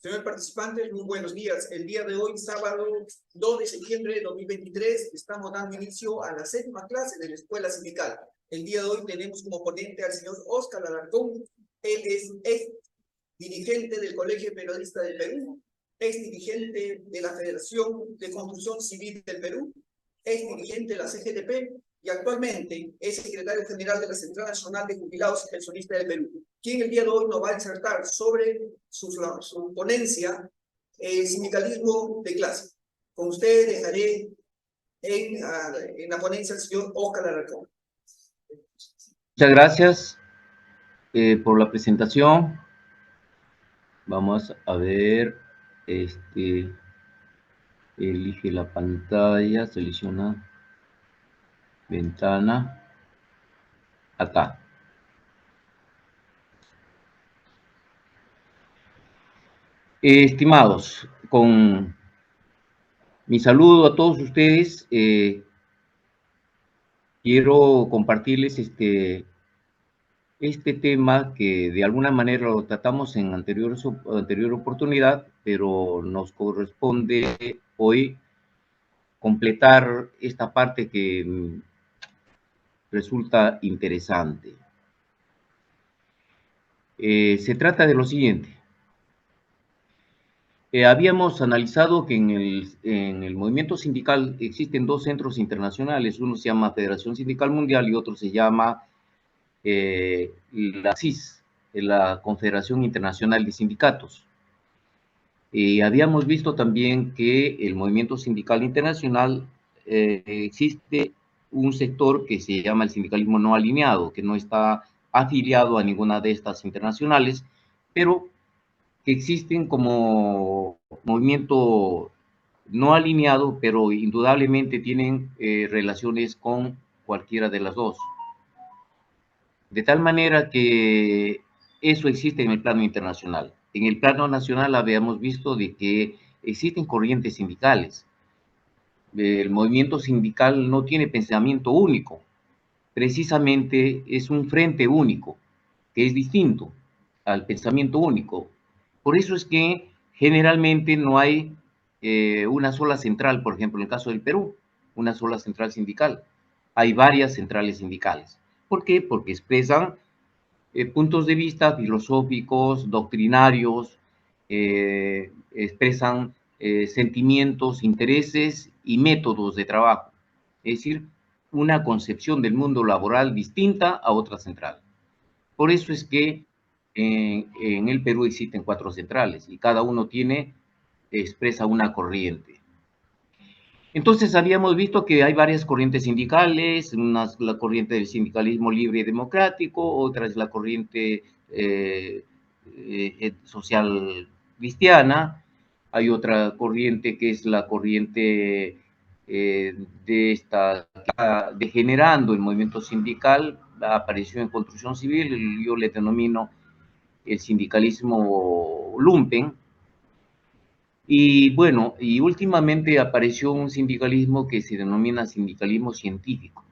Señores participantes, muy buenos días. El día de hoy, sábado 2 de septiembre de 2023, estamos dando inicio a la 7ª clase de la Escuela Sindical. El día de hoy tenemos como ponente al señor Óscar Alarcón. Él es ex dirigente del Colegio Periodista del Perú, ex dirigente de la Federación de Construcción Civil del Perú, ex dirigente de la CGTP y actualmente es secretario general de la Central Nacional de Jubilados y Pensionistas del Perú, quien el día de hoy nos va a disertar sobre su ponencia, sindicalismo de clase. Con ustedes dejaré en la ponencia al señor Óscar Alarcón. Muchas gracias por la presentación. Vamos a ver, elige la pantalla, selecciona ventana, acá. Estimados, con mi saludo a todos ustedes, quiero compartirles este tema que de alguna manera lo tratamos en anterior oportunidad, pero nos corresponde hoy completar esta parte que resulta interesante. Se trata de lo siguiente. Habíamos analizado que en el movimiento sindical existen dos centros internacionales. Uno se llama Federación Sindical Mundial y otro se llama la CIS, la Confederación Internacional de Sindicatos. Habíamos visto también que el movimiento sindical internacional existe un sector que se llama el sindicalismo no alineado, que no está afiliado a ninguna de estas internacionales, pero que existen como movimiento no alineado, pero indudablemente tienen relaciones con cualquiera de las dos. De tal manera que eso existe en el plano internacional. En el plano nacional habíamos visto de que existen corrientes sindicales. El movimiento sindical no tiene pensamiento único, precisamente es un frente único, que es distinto al pensamiento único. Por eso es que generalmente no hay una sola central, por ejemplo, en el caso del Perú, una sola central sindical. Hay varias centrales sindicales. ¿Por qué? Porque expresan puntos de vista filosóficos, doctrinarios, expresan sentimientos, intereses y métodos de trabajo. Es decir, una concepción del mundo laboral distinta a otra central. Por eso es que en el Perú existen 4 centrales y cada uno expresa una corriente. Entonces habíamos visto que hay varias corrientes sindicales, una es la corriente del sindicalismo libre y democrático, otra es la corriente social cristiana, hay otra corriente que es la corriente degenerando el movimiento sindical, apareció en construcción civil, yo le denomino el sindicalismo lumpen. Y bueno, y últimamente apareció un sindicalismo que se denomina sindicalismo científico,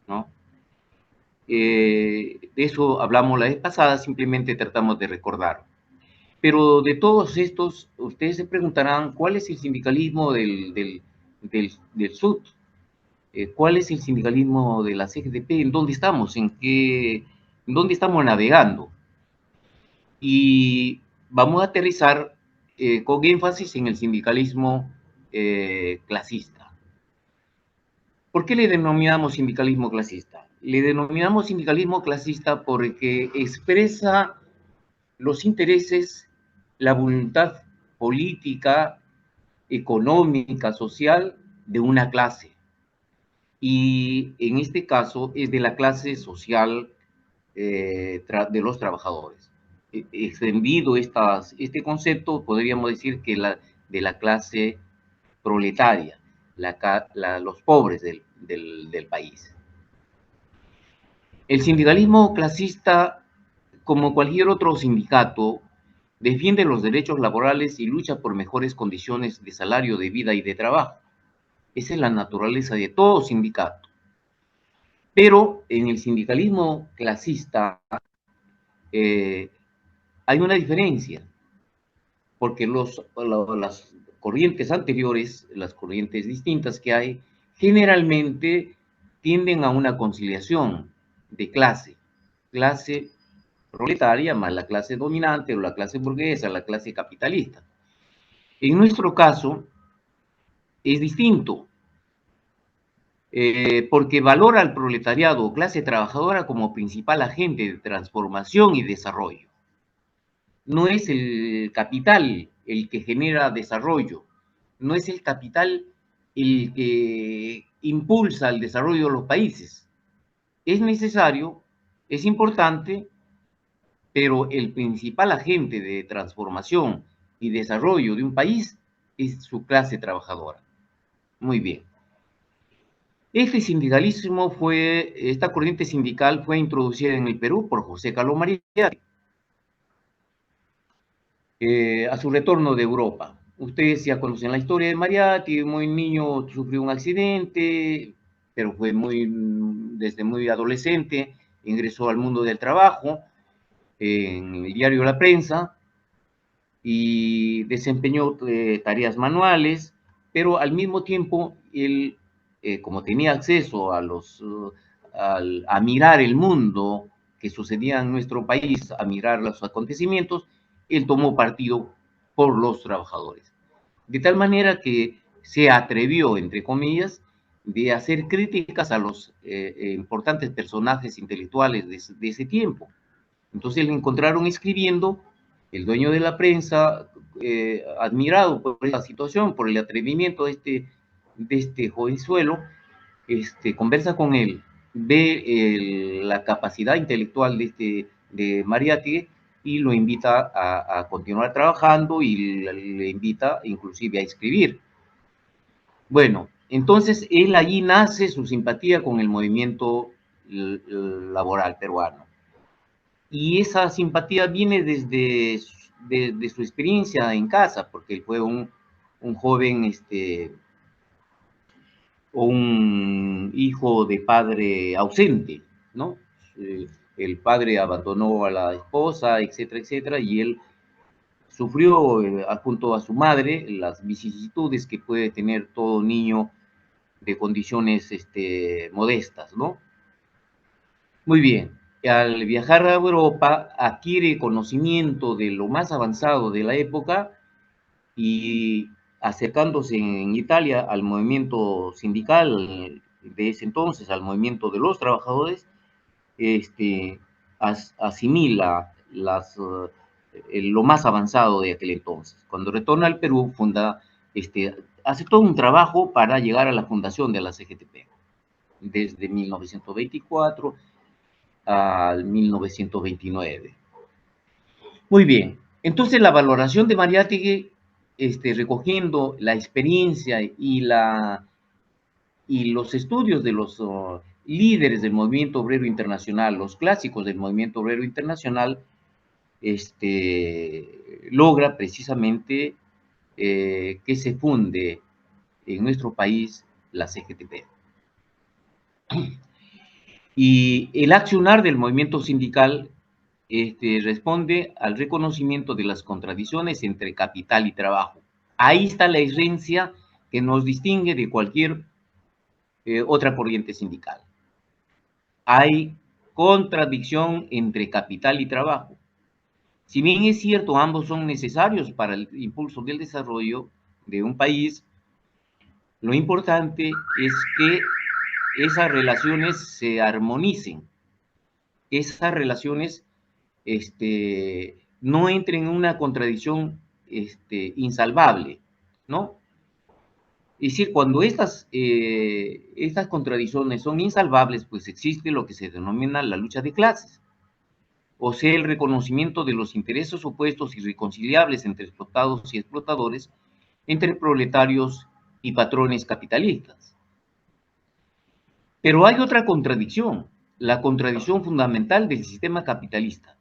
¿no? De eso hablamos la vez pasada, simplemente tratamos de recordar. Pero de todos estos, ustedes se preguntarán, ¿cuál es el sindicalismo del SUD? ¿Cuál es el sindicalismo de la CGTP? ¿En dónde estamos? ¿En dónde estamos navegando? Y vamos a aterrizar con énfasis en el sindicalismo clasista. ¿Por qué le denominamos sindicalismo clasista? Le denominamos sindicalismo clasista porque expresa los intereses, la voluntad política, económica, social de una clase. Y en este caso es de la clase social de los trabajadores. Extendido este concepto, podríamos decir que de la clase proletaria, los pobres del país. El sindicalismo clasista, como cualquier otro sindicato, defiende los derechos laborales y lucha por mejores condiciones de salario, de vida y de trabajo. Esa es la naturaleza de todo sindicato. Pero en el sindicalismo clasista hay una diferencia, porque las corrientes anteriores, las corrientes distintas que hay, generalmente tienden a una conciliación de clase proletaria más la clase dominante o la clase burguesa, la clase capitalista. En nuestro caso es distinto, porque valora al proletariado o clase trabajadora como principal agente de transformación y desarrollo. No es el capital el que genera desarrollo, no es el capital el que impulsa el desarrollo de los países. Es necesario, es importante, pero el principal agente de transformación y desarrollo de un país es su clase trabajadora. Muy bien. Esta corriente sindical fue introducida en el Perú por José Carlos Mariátegui a su retorno de Europa. Ustedes ya conocen la historia de Mariátegui, muy niño sufrió un accidente, pero fue desde muy adolescente, ingresó al mundo del trabajo en el diario La Prensa y desempeñó tareas manuales, pero al mismo tiempo él, como tenía acceso a mirar el mundo que sucedía en nuestro país, a mirar los acontecimientos, él tomó partido por los trabajadores. De tal manera que se atrevió, entre comillas, de hacer críticas a los importantes personajes intelectuales de ese tiempo. Entonces le encontraron escribiendo, el dueño de la prensa, admirado por esta situación, por el atrevimiento de este jovenzuelo, conversa con él, ve la capacidad intelectual de Mariátegui y lo invita a continuar trabajando y le invita inclusive a escribir. Bueno, entonces él allí nace su simpatía con el movimiento laboral peruano. Y esa simpatía viene desde su experiencia en casa, porque él fue un joven, o un hijo de padre ausente, ¿no? El padre abandonó a la esposa, etcétera, etcétera, y él sufrió junto a su madre las vicisitudes que puede tener todo niño de condiciones modestas, ¿no? Muy bien. Al viajar a Europa adquiere conocimiento de lo más avanzado de la época y acercándose en Italia al movimiento sindical de ese entonces, al movimiento de los trabajadores, asimila lo más avanzado de aquel entonces. Cuando retorna al Perú, hace todo un trabajo para llegar a la fundación de la CGTP, desde 1924 al 1929. Muy bien, entonces la valoración de Mariátegui, recogiendo la experiencia y los estudios de los líderes del movimiento obrero internacional, los clásicos del movimiento obrero internacional, logra precisamente que se funde en nuestro país la CGTP. Y el accionar del movimiento sindical responde al reconocimiento de las contradicciones entre capital y trabajo. Ahí está la herencia que nos distingue de cualquier otra corriente sindical. Hay contradicción entre capital y trabajo. Si bien es cierto, ambos son necesarios para el impulso del desarrollo de un país, lo importante es que esas relaciones se armonicen, esas relaciones no entren en una contradicción insalvable, ¿no? Es decir, cuando estas contradicciones son insalvables, pues existe lo que se denomina la lucha de clases, o sea, el reconocimiento de los intereses opuestos y irreconciliables entre explotados y explotadores, entre proletarios y patrones capitalistas. Pero hay otra contradicción, la contradicción fundamental del sistema capitalista.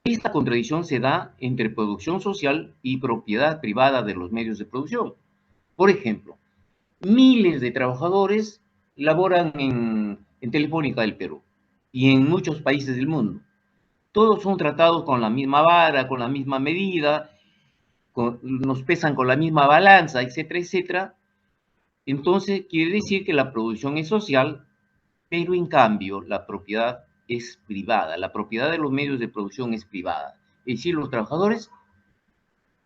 Esta contradicción se da entre producción social y propiedad privada de los medios de producción. Por ejemplo, miles de trabajadores laboran en Telefónica del Perú y en muchos países del mundo. Todos son tratados con la misma vara, con la misma medida, nos pesan con la misma balanza, etcétera, etcétera, entonces quiere decir que la producción es social, pero en cambio la propiedad es privada, la propiedad de los medios de producción es privada. Es decir, los trabajadores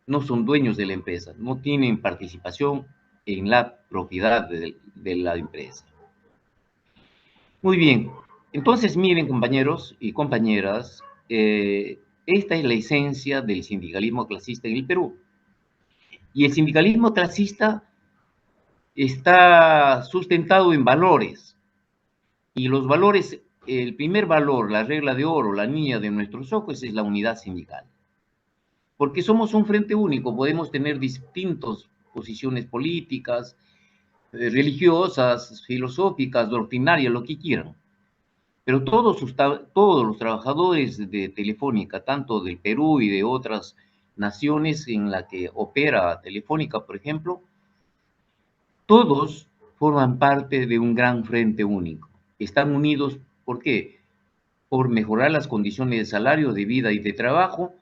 no son dueños de la empresa, no tienen participación en la propiedad de la empresa. Muy bien, entonces miren compañeros y compañeras, esta es la esencia del sindicalismo clasista en el Perú. Y el sindicalismo clasista está sustentado en valores. Y los valores, el primer valor, la regla de oro, la niña de nuestros ojos es la unidad sindical. Porque somos un frente único, podemos tener distintas posiciones políticas, religiosas, filosóficas, doctrinarias, lo que quieran. Pero todos los trabajadores de Telefónica, tanto del Perú y de otras naciones en las que opera Telefónica, por ejemplo, todos forman parte de un gran frente único. Están unidos, ¿por qué? Por mejorar las condiciones de salario, de vida y de trabajo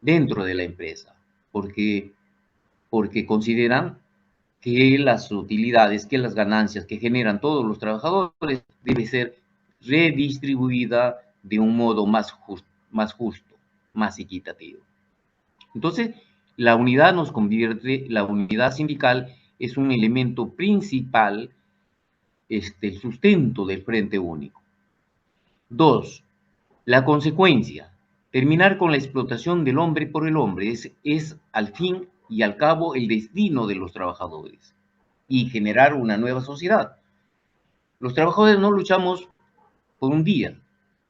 dentro de la empresa, porque consideran que las utilidades, que las ganancias que generan todos los trabajadores debe ser redistribuida de un modo más justo, más equitativo. Entonces, la unidad sindical es un elemento principal, el sustento del Frente Único. Dos, la consecuencia, terminar con la explotación del hombre por el hombre, es al fin y al cabo el destino de los trabajadores y generar una nueva sociedad. Los trabajadores no luchamos por un día,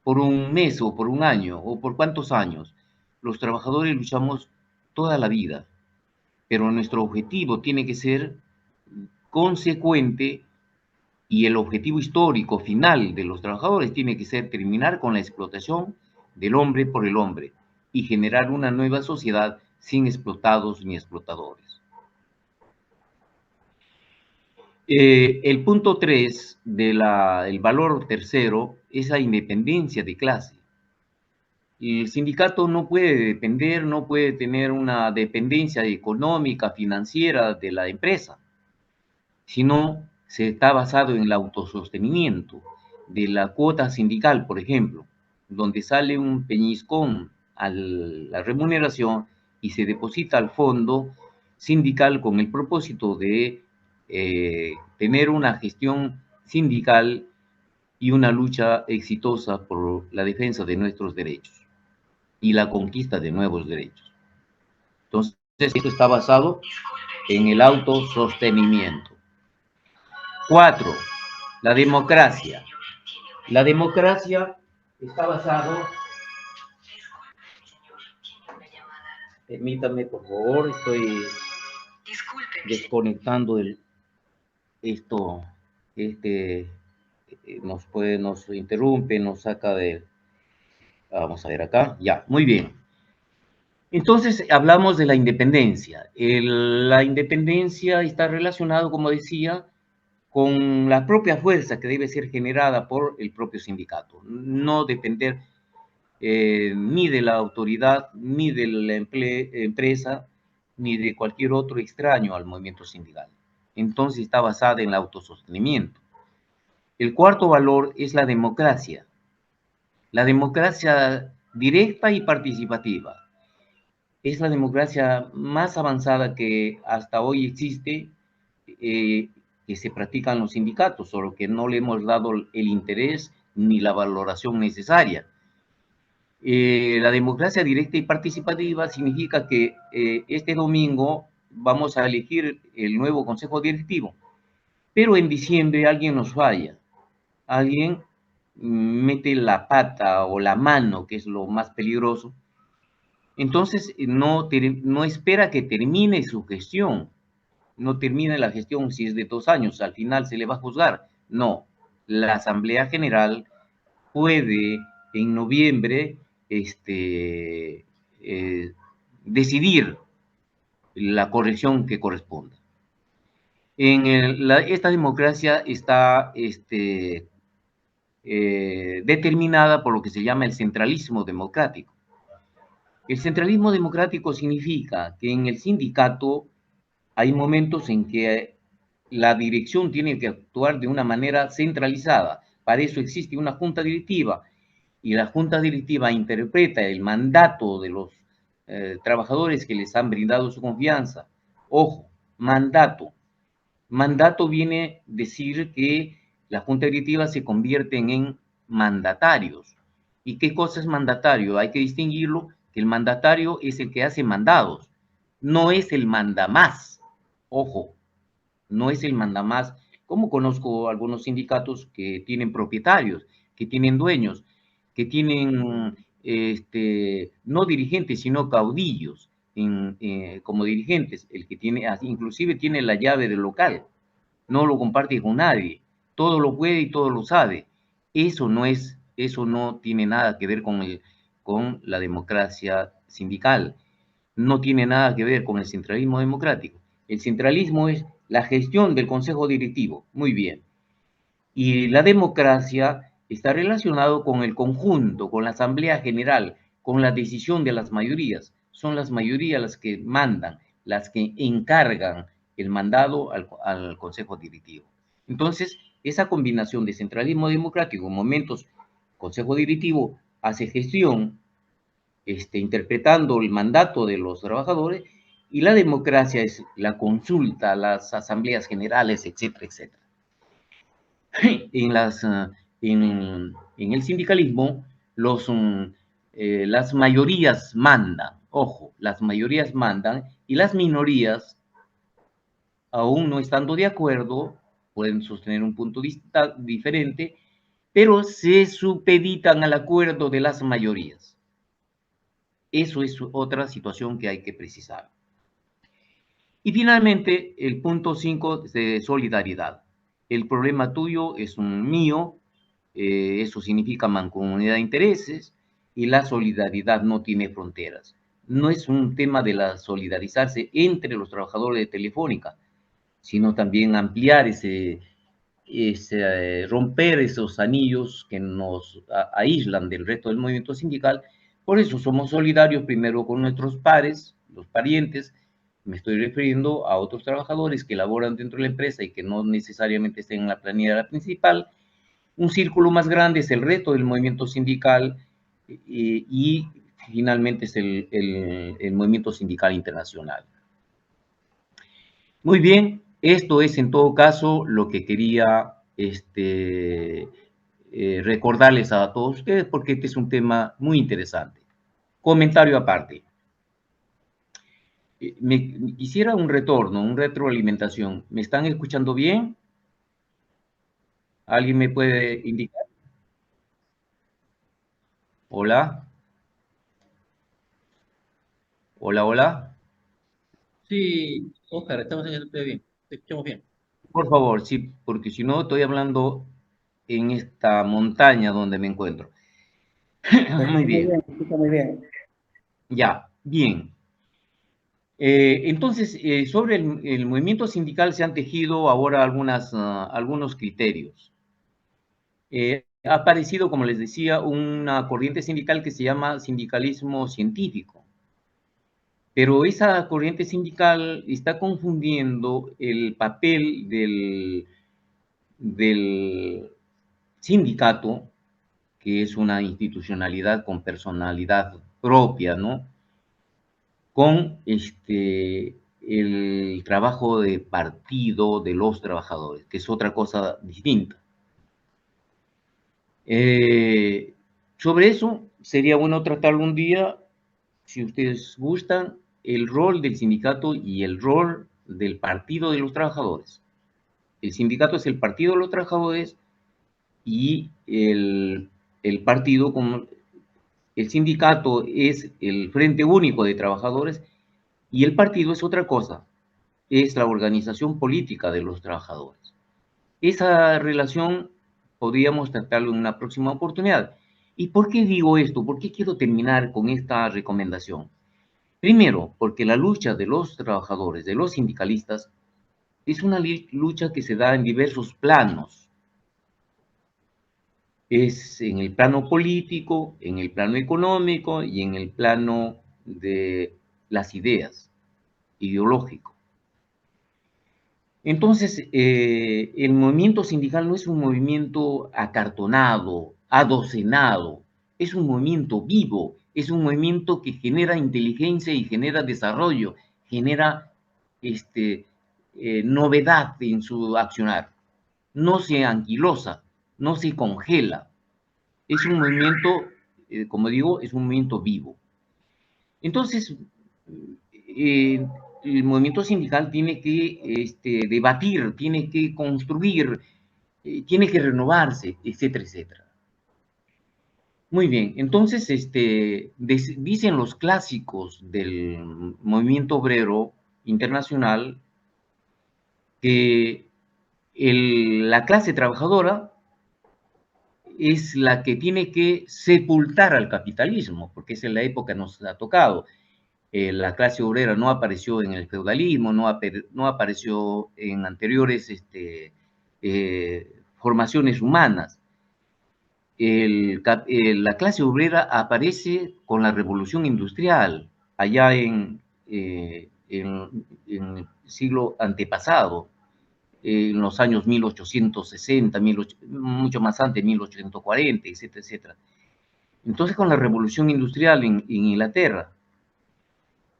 por un mes o por un año o por cuántos años. Los trabajadores luchamos toda la vida, pero nuestro objetivo tiene que ser consecuente y el objetivo histórico final de los trabajadores tiene que ser terminar con la explotación del hombre por el hombre y generar una nueva sociedad sin explotados ni explotadores. El punto 3 el valor tercero es la independencia de clase. El sindicato no puede depender, no puede tener una dependencia económica, financiera de la empresa, sino se está basado en el autosostenimiento de la cuota sindical, por ejemplo, donde sale un peñiscón a la remuneración y se deposita al fondo sindical con el propósito de tener una gestión sindical y una lucha exitosa por la defensa de nuestros derechos y la conquista de nuevos derechos. Entonces, esto está basado en el autosostenimiento. 4. La democracia. La democracia está basado... Permítame, por favor, estoy desconectando nos interrumpe, nos saca de... Vamos a ver acá, ya, muy bien. Entonces, hablamos de la independencia. La independencia está relacionada, como decía, con la propia fuerza que debe ser generada por el propio sindicato. No depender ni de la autoridad, ni de la empresa, ni de cualquier otro extraño al movimiento sindical. Entonces está basada en el autosostenimiento. El cuarto valor es la democracia directa y participativa. Es la democracia más avanzada que hasta hoy existe, que se practica en los sindicatos, solo que no le hemos dado el interés ni la valoración necesaria. La democracia directa y participativa significa que este domingo vamos a elegir el nuevo consejo directivo, pero en diciembre alguien nos falla, alguien mete la pata o la mano, que es lo más peligroso. Entonces no espera que termine su gestión, no termine la gestión si es de 2 años, al final se le va a juzgar. No, la Asamblea General puede en noviembre decidir la corrección que corresponda. Esta democracia está determinada por lo que se llama el centralismo democrático. El centralismo democrático significa que en el sindicato hay momentos en que la dirección tiene que actuar de una manera centralizada. Para eso existe una junta directiva y la junta directiva interpreta el mandato de los trabajadores que les han brindado su confianza. Ojo, mandato. Mandato viene a decir que la junta directiva se convierten en mandatarios. ¿Y qué cosa es mandatario? Hay que distinguirlo, que el mandatario es el que hace mandados, no es el mandamás. Ojo, no es el mandamás. Como conozco algunos sindicatos que tienen propietarios, que tienen dueños, que tienen no dirigentes, sino caudillos como dirigentes, el que tiene, inclusive tiene la llave del local, no lo comparte con nadie, todo lo puede y todo lo sabe. Eso no tiene nada que ver con la democracia sindical, no tiene nada que ver con el centralismo democrático. El centralismo es la gestión del consejo directivo, muy bien. Y la democracia está relacionado con el conjunto, con la asamblea general, con la decisión de las mayorías. Son las mayorías las que mandan, las que encargan el mandado al consejo directivo. Entonces, esa combinación de centralismo democrático en momentos, consejo directivo hace gestión, interpretando el mandato de los trabajadores, y la democracia es la consulta, las asambleas generales, etcétera, etcétera. En, las, en el sindicalismo, las mayorías mandan, ojo, las mayorías mandan, y las minorías, aún no estando de acuerdo, pueden sostener un punto diferente, pero se supeditan al acuerdo de las mayorías. Eso es otra situación que hay que precisar. Y finalmente, el punto 5 de solidaridad. El problema tuyo es un mío, eso significa mancomunidad de intereses, y la solidaridad no tiene fronteras. No es un tema de la solidarizarse entre los trabajadores de Telefónica, sino también ampliar romper esos anillos que nos aíslan del resto del movimiento sindical. Por eso somos solidarios primero con nuestros pares, los parientes. Me estoy refiriendo a otros trabajadores que laboran dentro de la empresa y que no necesariamente estén en la planilla principal. Un círculo más grande es el resto del movimiento sindical y finalmente es el movimiento sindical internacional. Muy bien, esto es en todo caso lo que quería recordarles a todos ustedes porque este es un tema muy interesante. Comentario aparte. Quisiera un retorno, una retroalimentación. ¿Me están escuchando bien? ¿Alguien me puede indicar? Hola, hola, hola. Sí, Oscar, estamos escuchando bien. Te escuchamos bien. Por favor, sí, porque si no estoy hablando en esta montaña donde me encuentro. Muy bien, Muy bien. ya, bien. Entonces, sobre el movimiento sindical se han tejido ahora algunos criterios. Ha aparecido, como les decía, una corriente sindical que se llama sindicalismo científico. Pero esa corriente sindical está confundiendo el papel del sindicato, que es una institucionalidad con personalidad propia, ¿no? Con el trabajo de partido de los trabajadores, que es otra cosa distinta. Sobre eso sería bueno tratarlo un día, si ustedes gustan, el rol del sindicato y el rol del partido de los trabajadores. El sindicato es el partido de los trabajadores y el partido, como el sindicato es el Frente Único de Trabajadores y el partido es otra cosa, es la organización política de los trabajadores. Esa relación podríamos tratarlo en una próxima oportunidad. ¿Y por qué digo esto? ¿Por qué quiero terminar con esta recomendación? Primero, porque la lucha de los trabajadores, de los sindicalistas, es una lucha que se da en diversos planos. Es en el plano político, en el plano económico y en el plano de las ideas, ideológico. Entonces, el movimiento sindical no es un movimiento acartonado, adocenado, es un movimiento vivo, es un movimiento que genera inteligencia y genera desarrollo, genera novedad en su accionar. No se anquilosa, no se congela. Es un movimiento, como digo, es un movimiento vivo. Entonces, el movimiento sindical tiene que debatir, tiene que construir, tiene que renovarse, etcétera, etcétera. Muy bien, entonces dicen los clásicos del movimiento obrero internacional que la clase trabajadora es la que tiene que sepultar al capitalismo, porque esa es la época que nos ha tocado. La clase obrera no apareció en el feudalismo, no apareció en anteriores formaciones humanas. La clase obrera aparece con la revolución industrial, allá en el siglo antepasado, en los años 1860, mucho más antes, 1840, etcétera, etcétera. Entonces, con la revolución industrial en Inglaterra.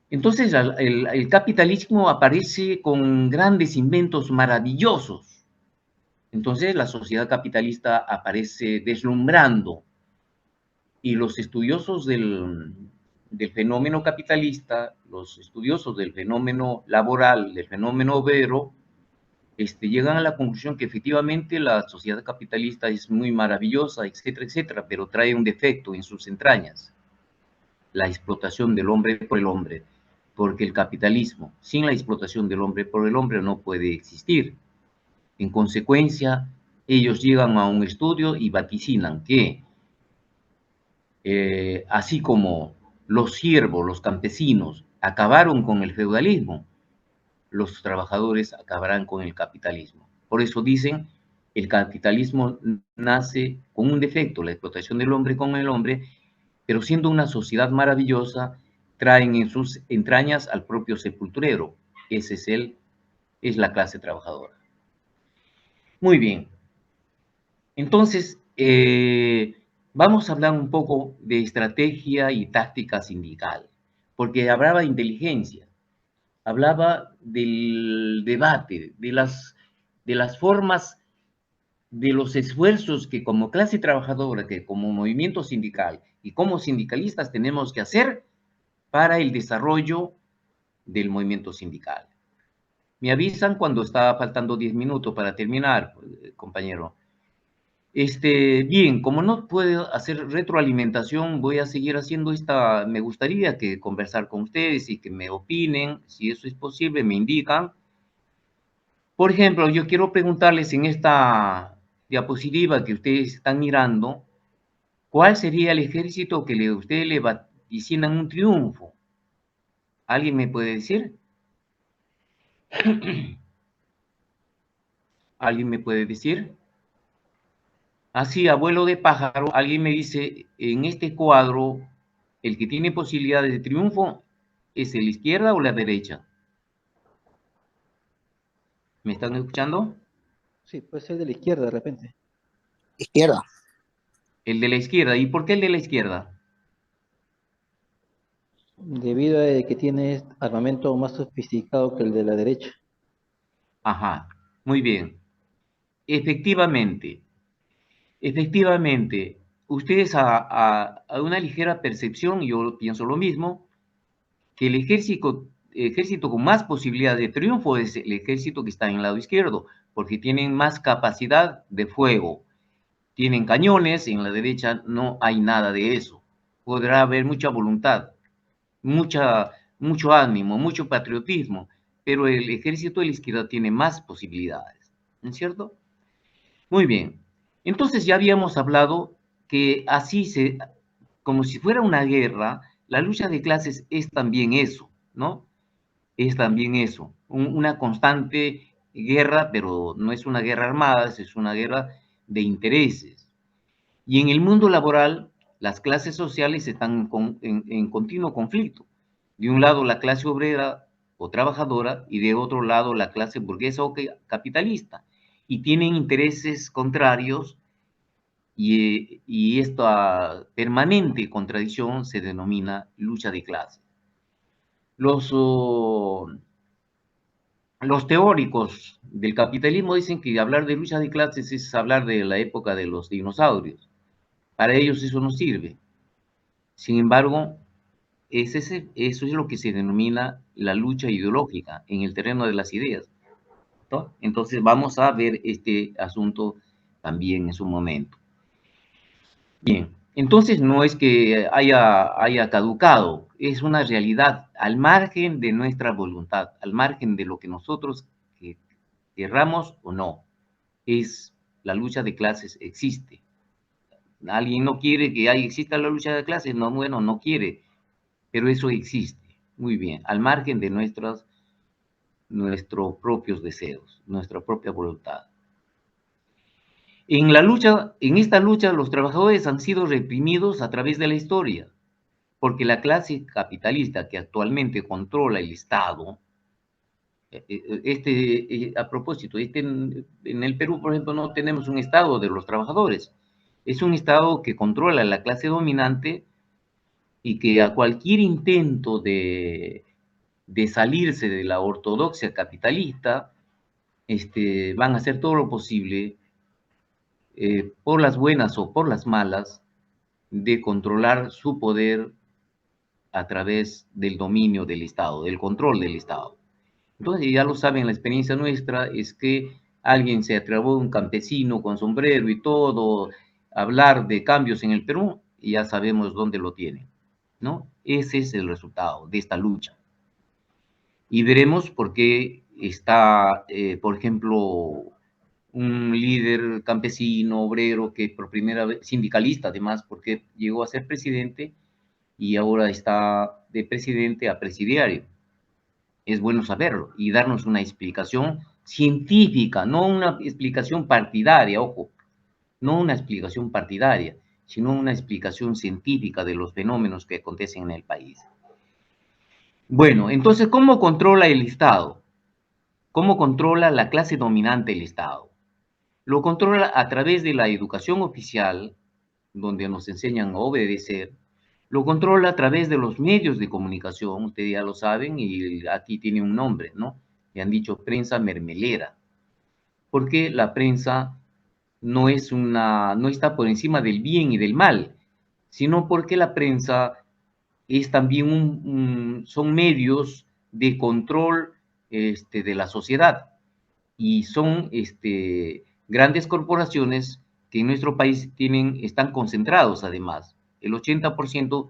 Entonces, el capitalismo aparece con grandes inventos maravillosos. Entonces, la sociedad capitalista aparece deslumbrando y los estudiosos del fenómeno capitalista, los estudiosos del fenómeno laboral, del fenómeno obrero, llegan a la conclusión que efectivamente la sociedad capitalista es muy maravillosa, etcétera, etcétera, pero trae un defecto en sus entrañas, la explotación del hombre por el hombre, porque el capitalismo sin la explotación del hombre por el hombre no puede existir. En consecuencia, ellos llegan a un estudio y vaticinan que así como los siervos, los campesinos, acabaron con el feudalismo, los trabajadores acabarán con el capitalismo. Por eso dicen, el capitalismo nace con un defecto, la explotación del hombre con el hombre, pero siendo una sociedad maravillosa, traen en sus entrañas al propio sepulturero. Ese es la clase trabajadora. Muy bien. Entonces, vamos a hablar un poco de estrategia y táctica sindical, porque hablaba de inteligencia, hablaba del debate, de las formas, de los esfuerzos que como clase trabajadora, que como movimiento sindical y como sindicalistas tenemos que hacer para el desarrollo del movimiento sindical. Me avisan cuando está faltando 10 minutos para terminar, compañero. Bien, como no puedo hacer retroalimentación, voy a seguir haciendo me gustaría que conversar con ustedes y que me opinen, si eso es posible, me indican. Por ejemplo, yo quiero preguntarles en esta diapositiva que ustedes están mirando, ¿cuál sería el ejército que ustedes le vaticinan un triunfo? ¿Alguien me puede decir? ¿Alguien me puede decir? Así, abuelo de pájaro, alguien me dice, en este cuadro, el que tiene posibilidades de triunfo, ¿es la izquierda o la derecha? ¿Me están escuchando? Sí, puede ser de la izquierda de repente. Izquierda. El de la izquierda. ¿Y por qué el de la izquierda? Debido a que tiene armamento más sofisticado que el de la derecha. Ajá, muy bien. Efectivamente, ustedes a una ligera percepción, yo pienso lo mismo, que el ejército con más posibilidad de triunfo es el ejército que está en el lado izquierdo, porque tienen más capacidad de fuego, tienen cañones, en la derecha no hay nada de eso. Podrá haber mucha voluntad, mucho ánimo, mucho patriotismo, pero el ejército de la izquierda tiene más posibilidades, ¿no es cierto? Muy bien. Entonces ya habíamos hablado que como si fuera una guerra, la lucha de clases es también eso, ¿no? Es también eso, una constante guerra, pero no es una guerra armada, es una guerra de intereses. Y en el mundo laboral, las clases sociales están en continuo conflicto. De un lado la clase obrera o trabajadora y de otro lado la clase burguesa o capitalista. Y tienen intereses contrarios y esta permanente contradicción se denomina lucha de clases. Los teóricos del capitalismo dicen que hablar de lucha de clases es hablar de la época de los dinosaurios. Para ellos eso no sirve. Sin embargo, eso es lo que se denomina la lucha ideológica en el terreno de las ideas, ¿no? Entonces vamos a ver este asunto también en su momento. Bien, entonces no es que haya caducado, es una realidad al margen de nuestra voluntad, al margen de lo que nosotros querramos o no. La lucha de clases existe. Alguien no quiere que exista la lucha de clases, no, bueno, no quiere, pero eso existe. Muy bien, al margen de nuestros propios deseos, nuestra propia voluntad. En esta lucha, los trabajadores han sido reprimidos a través de la historia, porque la clase capitalista que actualmente controla el Estado, a propósito, en el Perú, por ejemplo, no tenemos un Estado de los trabajadores, es un Estado que controla la clase dominante y que a cualquier intento de salirse de la ortodoxia capitalista, van a hacer todo lo posible, por las buenas o por las malas, de controlar su poder a través del dominio del Estado, del control del Estado. Entonces, ya lo saben, la experiencia nuestra es que alguien se atrevó, un campesino con sombrero y todo, hablar de cambios en el Perú, y ya sabemos dónde lo tienen, ¿no? Ese es el resultado de esta lucha. Y veremos por qué está, por ejemplo, un líder campesino, obrero, que por primera vez, sindicalista además, porque llegó a ser presidente y ahora está de presidente a presidiario. Es bueno saberlo y darnos una explicación científica, no una explicación partidaria, ojo, no una explicación partidaria, sino una explicación científica de los fenómenos que acontecen en el país. Bueno, entonces, ¿cómo controla el Estado? ¿Cómo controla la clase dominante el Estado? Lo controla a través de la educación oficial, donde nos enseñan a obedecer. Lo controla a través de los medios de comunicación, ustedes ya lo saben, y aquí tiene un nombre, ¿no? Le han dicho prensa mermelera, porque la prensa no está por encima del bien y del mal, sino porque la prensa es también son medios de control de la sociedad y son grandes corporaciones que en nuestro país están concentrados además. El 80%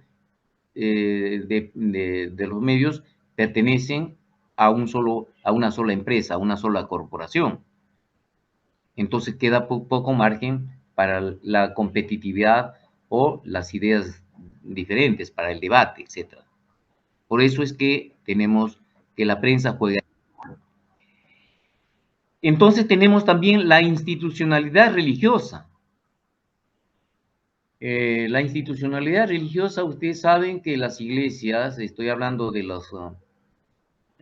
de los medios pertenecen a una sola empresa, a una sola corporación. Entonces queda poco margen para la competitividad o las ideas diferentes, para el debate, etc. Por eso es que tenemos que la prensa juega. Entonces tenemos también la institucionalidad religiosa. La institucionalidad religiosa, ustedes saben que las iglesias, estoy hablando de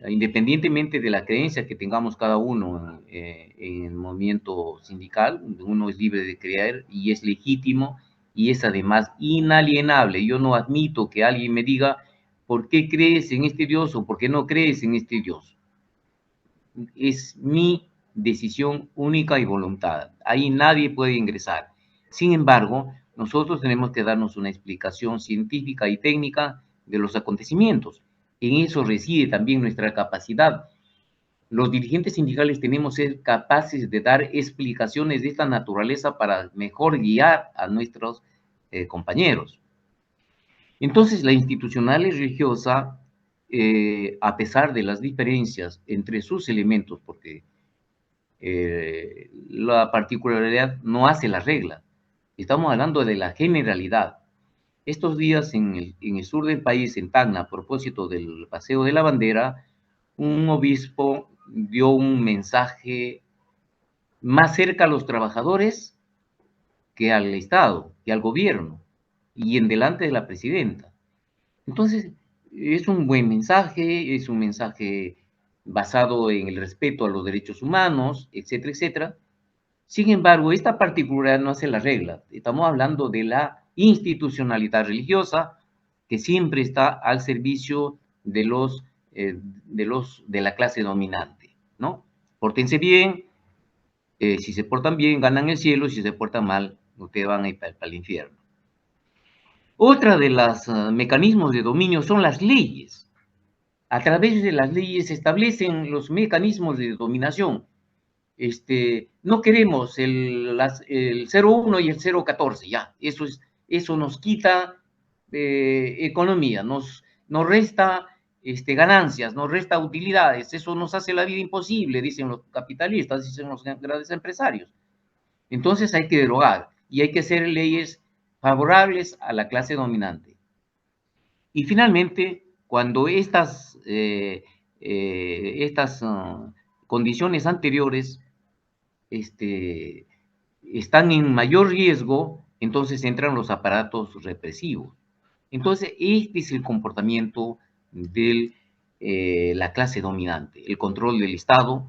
independientemente de la creencia que tengamos cada uno en el movimiento sindical, uno es libre de creer y es legítimo y es además inalienable. Yo no admito que alguien me diga por qué crees en este Dios o por qué no crees en este Dios. Es mi decisión única y voluntad. Ahí nadie puede ingresar. Sin embargo, nosotros tenemos que darnos una explicación científica y técnica de los acontecimientos. En eso reside también nuestra capacidad. Los dirigentes sindicales tenemos que ser capaces de dar explicaciones de esta naturaleza para mejor guiar a nuestros compañeros. Entonces, la institucional y religiosa, a pesar de las diferencias entre sus elementos, porque la particularidad no hace la regla, estamos hablando de la generalidad. Estos días en el sur del país, en Tacna, a propósito del Paseo de la Bandera, un obispo dio un mensaje más cerca a los trabajadores que al Estado, que al gobierno, y en delante de la presidenta. Entonces, es un buen mensaje, es un mensaje basado en el respeto a los derechos humanos, etcétera, etcétera. Sin embargo, esta particularidad no hace la regla. Estamos hablando de la institucionalidad religiosa que siempre está al servicio de la clase dominante, ¿no? Pórtense bien, si se portan bien, ganan el cielo, si se portan mal, ustedes van a ir para el infierno. Otra de los mecanismos de dominio son las leyes. A través de las leyes se establecen los mecanismos de dominación. No queremos el 0,1 y el 0,14, ya, eso nos quita economía, nos resta ganancias, nos resta utilidades, eso nos hace la vida imposible, dicen los capitalistas, dicen los grandes empresarios. Entonces hay que derogar y hay que hacer leyes favorables a la clase dominante. Y finalmente, cuando estas condiciones anteriores están en mayor riesgo, entonces entran los aparatos represivos. Entonces, este es el comportamiento de la clase dominante, el control del Estado,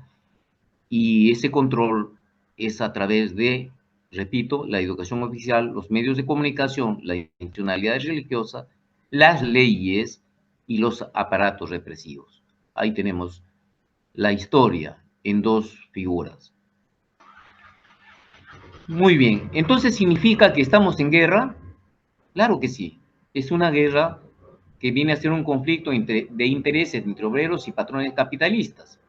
y ese control es a través de, repito, la educación oficial, los medios de comunicación, la institucionalidad religiosa, las leyes y los aparatos represivos. Ahí tenemos la historia en dos figuras. Muy bien, entonces ¿significa que estamos en guerra? Claro que sí, es una guerra que viene a ser un conflicto de intereses entre obreros y patrones capitalistas.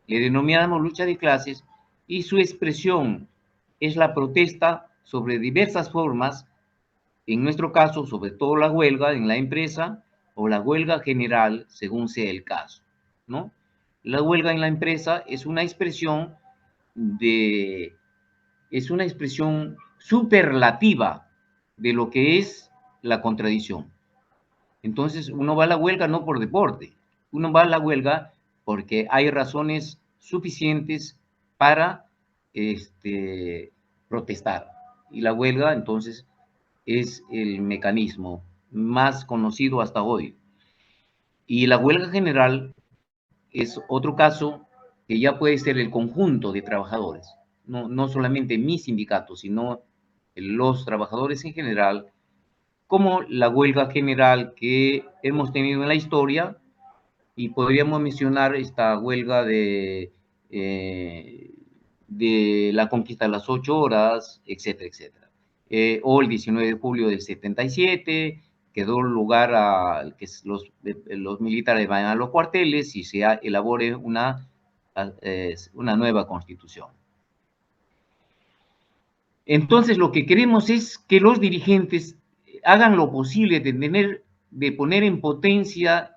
Le denominamos lucha de clases y su expresión es la protesta sobre diversas formas, en nuestro caso, sobre todo la huelga en la empresa o la huelga general, según sea el caso, ¿no? La huelga en la empresa es una expresión superlativa de lo que es la contradicción. Entonces, uno va a la huelga no por deporte, uno va a la huelga porque hay razones suficientes para protestar. Y la huelga, entonces, es el mecanismo más conocido hasta hoy. Y la huelga general es otro caso que ya puede ser el conjunto de trabajadores, no solamente mi sindicato, sino los trabajadores en general, como la huelga general que hemos tenido en la historia, y podríamos mencionar esta huelga de la conquista de las 8 horas, etcétera, etcétera. O el 19 de julio del 77, que dio lugar a que los militares vayan a los cuarteles y se elabore una nueva constitución. Entonces, lo que queremos es que los dirigentes hagan lo posible de poner en potencia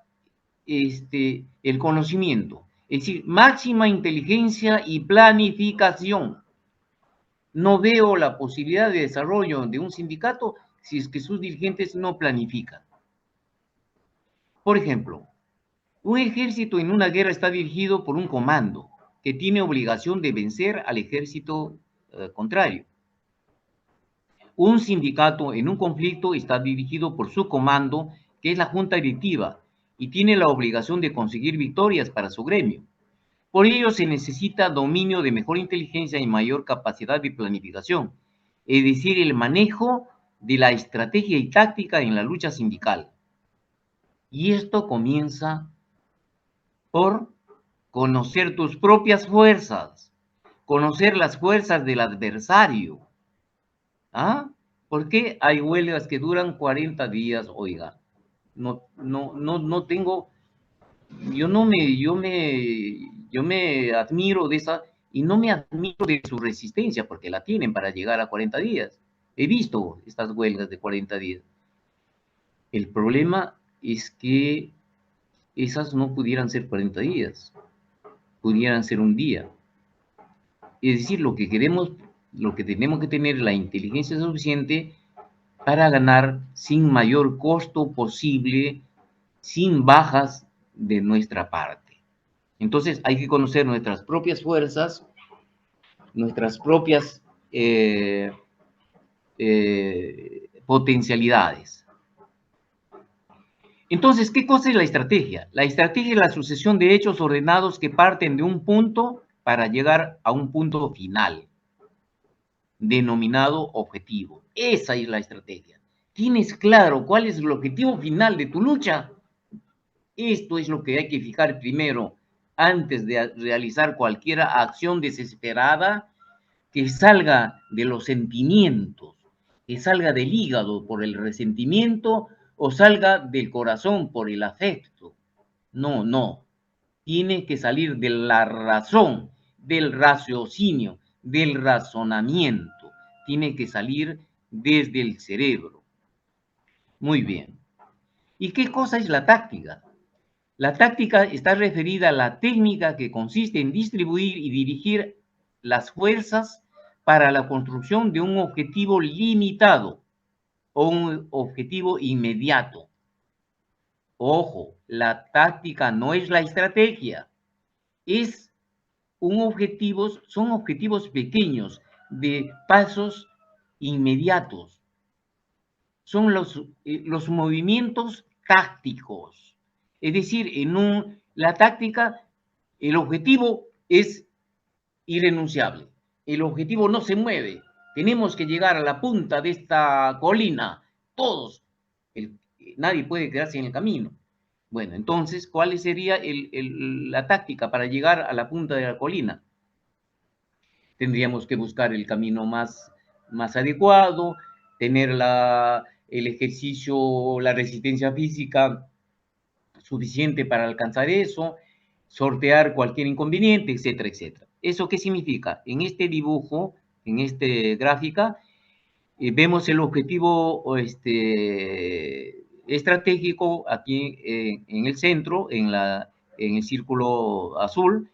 el conocimiento, es decir, máxima inteligencia y planificación. No veo la posibilidad de desarrollo de un sindicato si es que sus dirigentes no planifican. Por ejemplo, un ejército en una guerra está dirigido por un comando que tiene obligación de vencer al ejército contrario. Un sindicato en un conflicto está dirigido por su comando, que es la junta directiva, y tiene la obligación de conseguir victorias para su gremio. Por ello se necesita dominio de mejor inteligencia y mayor capacidad de planificación, es decir, el manejo de la estrategia y táctica en la lucha sindical. Y esto comienza por conocer tus propias fuerzas, conocer las fuerzas del adversario. ¿Ah? ¿Por qué hay huelgas que duran 40 días? Oiga, no tengo, yo me admiro de esa, y no me admiro de su resistencia, porque la tienen para llegar a 40 días. He visto estas huelgas de 40 días. El problema es que esas no pudieran ser 40 días, pudieran ser un día. Es decir, lo que tenemos que tener la inteligencia suficiente para ganar sin mayor costo posible, sin bajas de nuestra parte. Entonces hay que conocer nuestras propias fuerzas, nuestras propias potencialidades. Entonces, ¿qué cosa es la estrategia? La estrategia es la sucesión de hechos ordenados que parten de un punto para llegar a un punto final, denominado objetivo. Esa es la estrategia. ¿Tienes claro cuál es el objetivo final de tu lucha? Esto es lo que hay que fijar primero, antes de realizar cualquier acción desesperada que salga de los sentimientos, que salga del hígado por el resentimiento o salga del corazón por el afecto. No, no. Tiene que salir de la razón, del raciocinio, del razonamiento. Tiene que salir desde el cerebro. Muy bien. ¿Y qué cosa es la táctica? La táctica está referida a la técnica que consiste en distribuir y dirigir las fuerzas para la construcción de un objetivo limitado o un objetivo inmediato. Ojo, la táctica no es la estrategia, son objetivos pequeños de pasos inmediatos. Son los movimientos tácticos. Es decir, la táctica, el objetivo es irrenunciable. El objetivo no se mueve. Tenemos que llegar a la punta de esta colina. Todos. Nadie puede quedarse en el camino. Bueno, entonces, ¿cuál sería la táctica para llegar a la punta de la colina? Tendríamos que buscar el camino más adecuado, tener el ejercicio, la resistencia física suficiente para alcanzar eso, sortear cualquier inconveniente, etcétera, etcétera. ¿Eso qué significa? En este dibujo, en esta gráfica, vemos el objetivo estratégico aquí en el centro, en el círculo azul,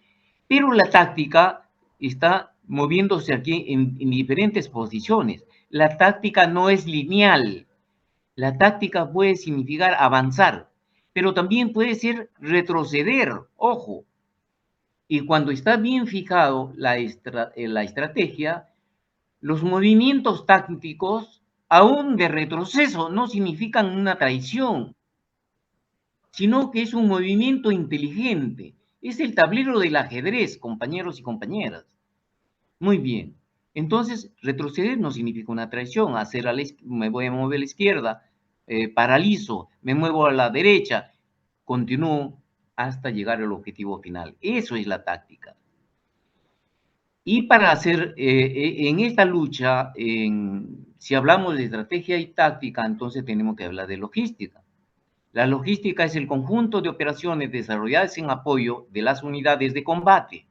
pero la táctica está moviéndose aquí en diferentes posiciones. La táctica no es lineal. La táctica puede significar avanzar, pero también puede ser retroceder, ojo. Y cuando está bien fijado la estrategia, los movimientos tácticos, aún de retroceso, no significan una traición, sino que es un movimiento inteligente. Es el tablero del ajedrez, compañeros y compañeras. Muy bien. Entonces, retroceder no significa una traición. Me voy a mover a la izquierda, paralizo, me muevo a la derecha, continúo hasta llegar al objetivo final. Eso es la táctica. Y para hacer, en esta lucha, si hablamos de estrategia y táctica, entonces tenemos que hablar de logística. La logística es el conjunto de operaciones desarrolladas en apoyo de las unidades de combate.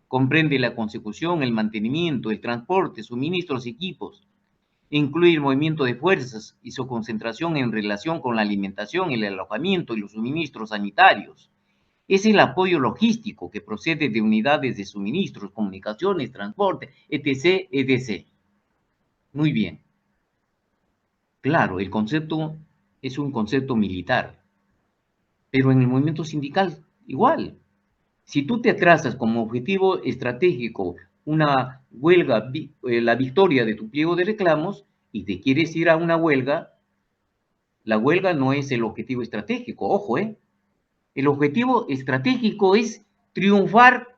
Comprende la consecución, el mantenimiento, el transporte, suministros, equipos. Incluye el movimiento de fuerzas y su concentración en relación con la alimentación, el alojamiento y los suministros sanitarios. Es el apoyo logístico que procede de unidades de suministros, comunicaciones, transporte, etc., etc. Muy bien. Claro, el concepto es un concepto militar, pero en el movimiento sindical igual. Si tú te trazas como objetivo estratégico una huelga, la victoria de tu pliego de reclamos y te quieres ir a una huelga, la huelga no es el objetivo estratégico, ojo, El objetivo estratégico es triunfar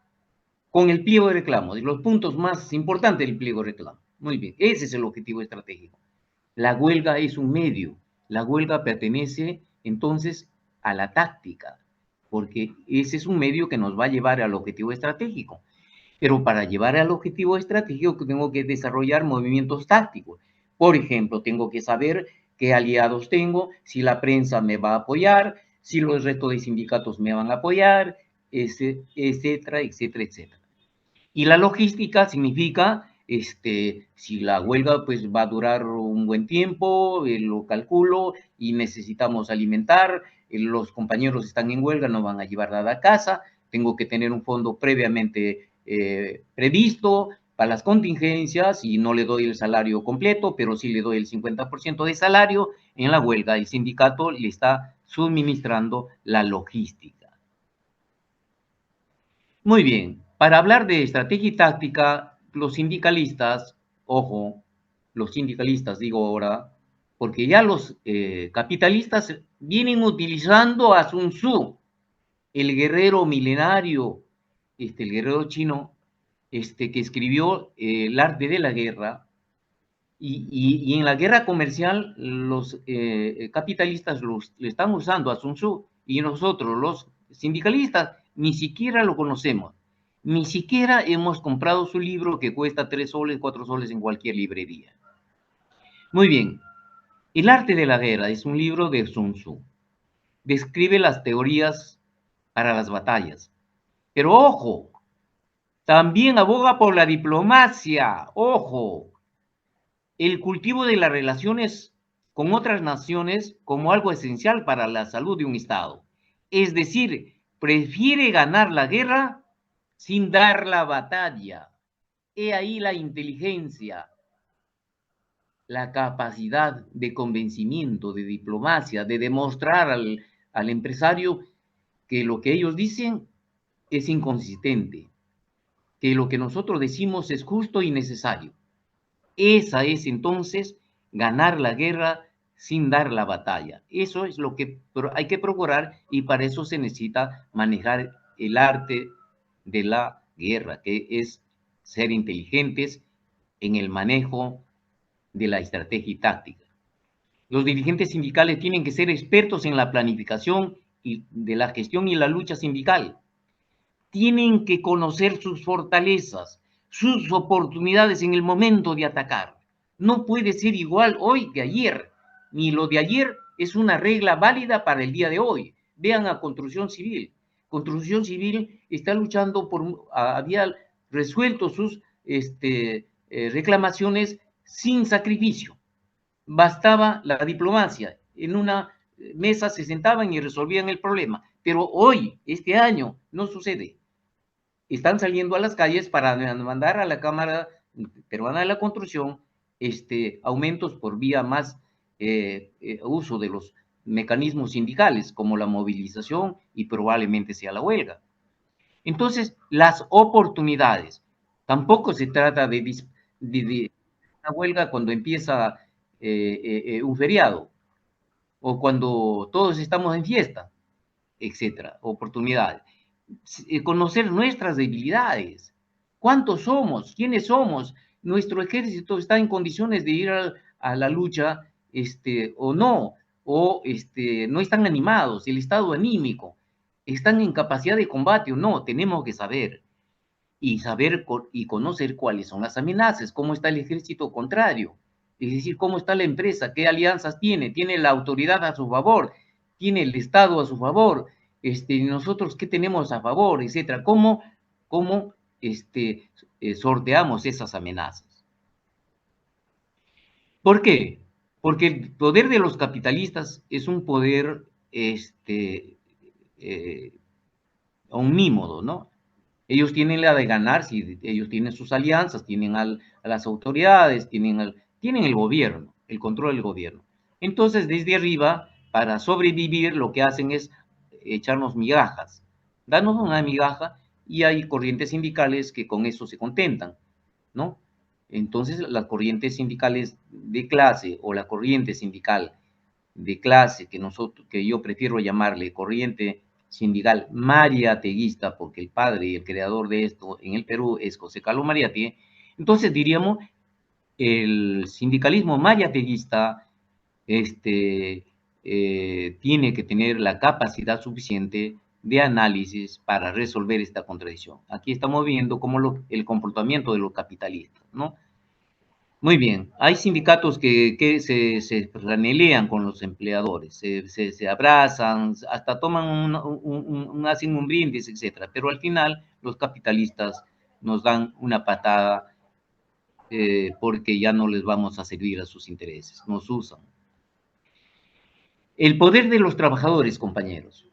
con el pliego de reclamos, de los puntos más importantes del pliego de reclamos. Muy bien, ese es el objetivo estratégico. La huelga es un medio, la huelga pertenece entonces a la táctica, porque ese es un medio que nos va a llevar al objetivo estratégico. Pero para llevar al objetivo estratégico tengo que desarrollar movimientos tácticos. Por ejemplo, tengo que saber qué aliados tengo, si la prensa me va a apoyar, si los restos de sindicatos me van a apoyar, etcétera, etcétera, etcétera. Y la logística significa, si la huelga pues va a durar un buen tiempo, lo calculo, y necesitamos alimentar, los compañeros están en huelga, no van a llevar nada a casa, tengo que tener un fondo previamente previsto para las contingencias y no le doy el salario completo, pero sí le doy el 50% de salario en la huelga. El sindicato le está suministrando la logística. Muy bien, para hablar de estrategia y táctica, los sindicalistas, ojo, los sindicalistas digo ahora, porque ya los capitalistas vienen utilizando a Sun Tzu, el guerrero milenario, el guerrero chino, que escribió El arte de la guerra, y en la guerra comercial los capitalistas le están usando a Sun Tzu, y nosotros los sindicalistas ni siquiera lo conocemos, ni siquiera hemos comprado su libro que cuesta 3 soles, 4 soles en cualquier librería. Muy bien, El arte de la guerra es un libro de Sun Tzu. Describe las teorías para las batallas. Pero ojo, también aboga por la diplomacia. Ojo, el cultivo de las relaciones con otras naciones como algo esencial para la salud de un Estado. Es decir, prefiere ganar la guerra sin dar la batalla. He ahí la inteligencia, la capacidad de convencimiento, de diplomacia, de demostrar al empresario que lo que ellos dicen es inconsistente, que lo que nosotros decimos es justo y necesario. Esa es entonces ganar la guerra sin dar la batalla. Eso es lo que hay que procurar, y para eso se necesita manejar el arte de la guerra, que es ser inteligentes en el manejo de la estrategia y táctica. Los dirigentes sindicales tienen que ser expertos en la planificación y de la gestión y la lucha sindical. Tienen que conocer sus fortalezas, sus oportunidades en el momento de atacar. No puede ser igual hoy que ayer, ni lo de ayer es una regla válida para el día de hoy. Vean a Construcción Civil. Construcción Civil está luchando había resuelto sus reclamaciones sin sacrificio. Bastaba la diplomacia. En una mesa se sentaban y resolvían el problema. Pero hoy, este año, no sucede. Están saliendo a las calles para mandar a la Cámara Peruana de la Construcción aumentos por vía más uso de los mecanismos sindicales, como la movilización y probablemente sea la huelga. Entonces, las oportunidades. Tampoco se trata de una huelga cuando empieza un feriado o cuando todos estamos en fiesta, etcétera. Oportunidades. Conocer nuestras debilidades. ¿Cuántos somos? ¿Quiénes somos? ¿Nuestro ejército está en condiciones de ir a la lucha o no? ¿O no están animados? ¿El estado anímico? ¿Están en capacidad de combate o no? Tenemos que saber. Y saber y conocer cuáles son las amenazas, cómo está el ejército contrario, es decir, cómo está la empresa, qué alianzas tiene la autoridad a su favor, tiene el Estado a su favor, nosotros qué tenemos a favor, etcétera, cómo sorteamos esas amenazas. ¿Por qué? Porque el poder de los capitalistas es un poder omnímodo, ¿no? Ellos tienen la de ganar, si ellos tienen sus alianzas, tienen a las autoridades, tienen el gobierno, el control del gobierno. Entonces, desde arriba, para sobrevivir, lo que hacen es echarnos migajas, darnos una migaja, y hay corrientes sindicales que con eso se contentan, ¿no? Entonces, las corrientes sindicales de clase, o la corriente sindical de clase, que yo prefiero llamarle corriente sindical mariateguista, porque el padre y el creador de esto en el Perú es José Carlos Mariátegui. Entonces diríamos, el sindicalismo mariateguista tiene que tener la capacidad suficiente de análisis para resolver esta contradicción. Aquí estamos viendo cómo el comportamiento de los capitalistas, ¿no? Muy bien, hay sindicatos que se franelean con los empleadores, se abrazan, hasta toman hacen un brindis, etcétera, pero al final los capitalistas nos dan una patada porque ya no les vamos a servir a sus intereses, nos usan. El poder de los trabajadores, compañeros.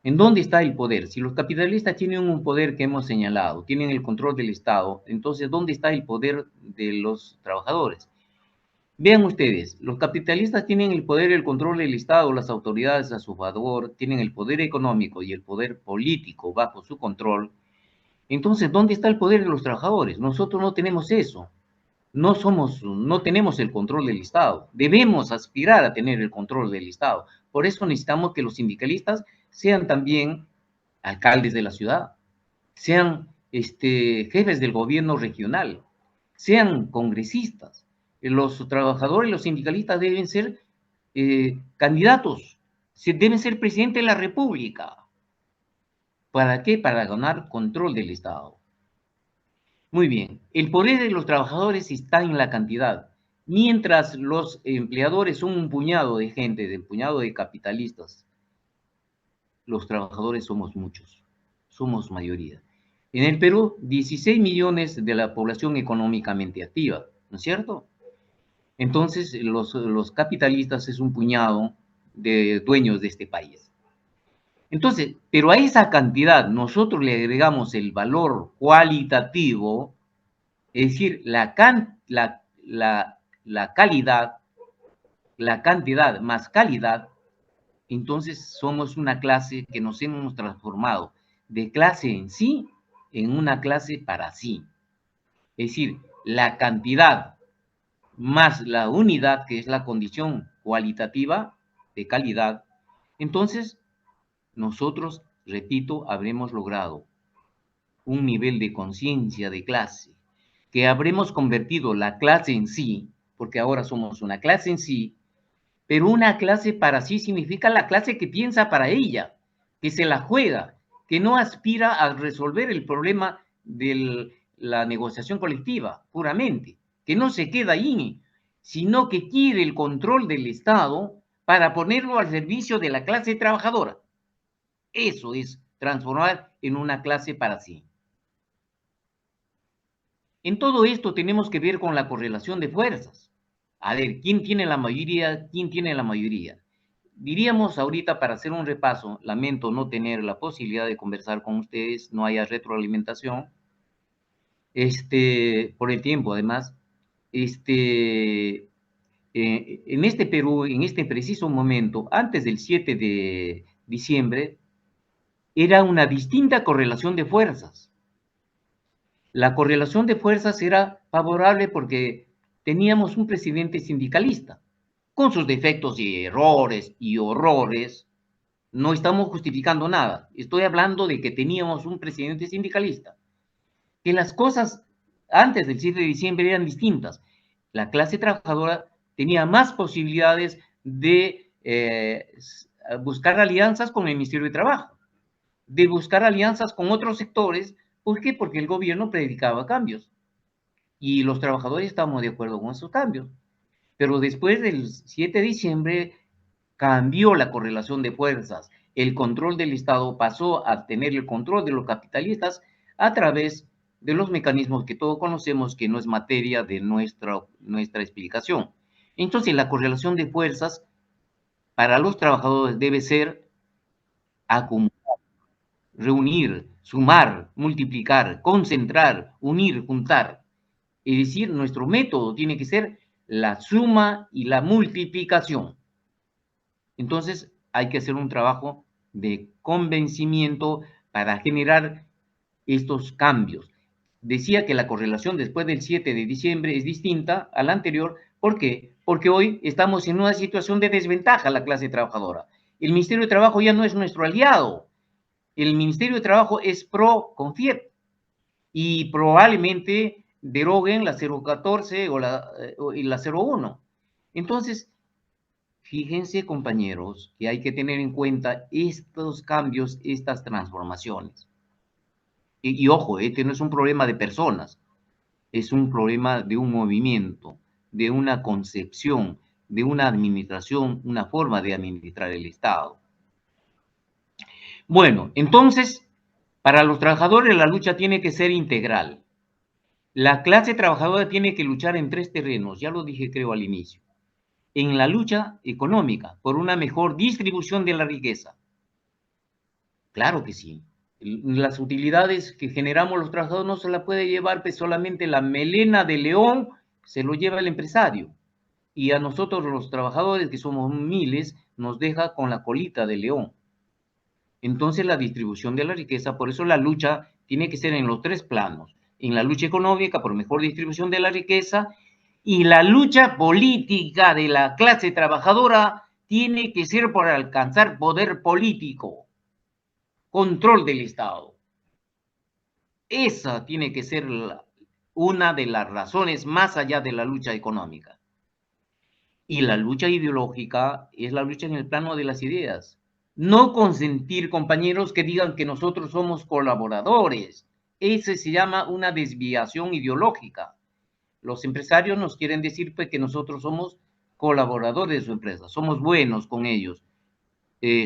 ¿En dónde está el poder? Si los capitalistas tienen un poder que hemos señalado, tienen el control del Estado, entonces, ¿dónde está el poder de los trabajadores? Vean ustedes, los capitalistas tienen el poder y el control del Estado, las autoridades a su favor, tienen el poder económico y el poder político bajo su control. Entonces, ¿dónde está el poder de los trabajadores? Nosotros no tenemos eso. no tenemos el control del Estado. Debemos aspirar a tener el control del Estado. Por eso necesitamos que los sindicalistas sean también alcaldes de la ciudad, sean jefes del gobierno regional, sean congresistas. Los trabajadores, los sindicalistas deben ser candidatos, deben ser presidente de la República. ¿Para qué? Para ganar control del Estado. Muy bien, el poder de los trabajadores está en la cantidad. Mientras los empleadores son un puñado de gente, un puñado de capitalistas, los trabajadores somos muchos, somos mayoría. En el Perú, 16 millones de la población económicamente activa, ¿no es cierto? Entonces, los capitalistas es un puñado de dueños de este país. Entonces, pero a esa cantidad nosotros le agregamos el valor cualitativo, es decir, la calidad, la cantidad más calidad, entonces somos una clase que nos hemos transformado de clase en sí en una clase para sí. Es decir, la cantidad más la unidad, que es la condición cualitativa de calidad, entonces nosotros, repito, habremos logrado un nivel de conciencia de clase, que habremos convertido la clase en sí, porque ahora somos una clase en sí, pero una clase para sí significa la clase que piensa para ella, que se la juega, que no aspira a resolver el problema de la negociación colectiva puramente, que no se queda ahí, sino que quiere el control del Estado para ponerlo al servicio de la clase trabajadora. Eso es transformar en una clase para sí. En todo esto tenemos que ver con la correlación de fuerzas. A ver, ¿quién tiene la mayoría? ¿Quién tiene la mayoría? Diríamos ahorita, para hacer un repaso, lamento no tener la posibilidad de conversar con ustedes, no haya retroalimentación, por el tiempo además, en este Perú, en este preciso momento, antes del 7 de diciembre, era una distinta correlación de fuerzas. La correlación de fuerzas era favorable porque teníamos un presidente sindicalista, con sus defectos y errores y horrores. No estamos justificando nada. Estoy hablando de que teníamos un presidente sindicalista. Que las cosas antes del 7 de diciembre eran distintas. La clase trabajadora tenía más posibilidades de buscar alianzas con el Ministerio de Trabajo, de buscar alianzas con otros sectores. ¿Por qué? Porque el gobierno predicaba cambios y los trabajadores estábamos de acuerdo con esos cambios. Pero después del 7 de diciembre cambió la correlación de fuerzas. El control del Estado pasó a tener el control de los capitalistas a través de los mecanismos que todos conocemos, que no es materia de nuestra explicación. Entonces, la correlación de fuerzas para los trabajadores debe ser acumular, reunir, sumar, multiplicar, concentrar, unir, juntar. Es decir, nuestro método tiene que ser la suma y la multiplicación. Entonces, hay que hacer un trabajo de convencimiento para generar estos cambios. Decía que la correlación después del 7 de diciembre es distinta a la anterior. ¿Por qué? Porque hoy estamos en una situación de desventaja la clase trabajadora. El Ministerio de Trabajo ya no es nuestro aliado. El Ministerio de Trabajo es pro Confiep y probablemente deroguen la 014 o la 01. Entonces, fíjense, compañeros, que hay que tener en cuenta estos cambios, estas transformaciones. Y ojo, este no es un problema de personas, es un problema de un movimiento, de una concepción, de una administración, una forma de administrar el Estado. Bueno, entonces, para los trabajadores la lucha tiene que ser integral. La clase trabajadora tiene que luchar en 3 terrenos, ya lo dije creo al inicio. En la lucha económica, por una mejor distribución de la riqueza. Claro que sí. Las utilidades que generamos los trabajadores no se la puede llevar pues, solamente la melena de león, se lo lleva el empresario. Y a nosotros los trabajadores, que somos miles, nos deja con la colita de león. Entonces la distribución de la riqueza, por eso la lucha tiene que ser en los 3 planos. En la lucha económica por mejor distribución de la riqueza, Y la lucha política de la clase trabajadora tiene que ser por alcanzar poder político, control del Estado. Esa tiene que ser una de las razones más allá de la lucha económica. Y la lucha ideológica es la lucha en el plano de las ideas. No consentir, compañeros, que digan que nosotros somos colaboradores. Ese se llama una desviación ideológica. Los empresarios nos quieren decir pues, que nosotros somos colaboradores de su empresa, somos buenos con ellos,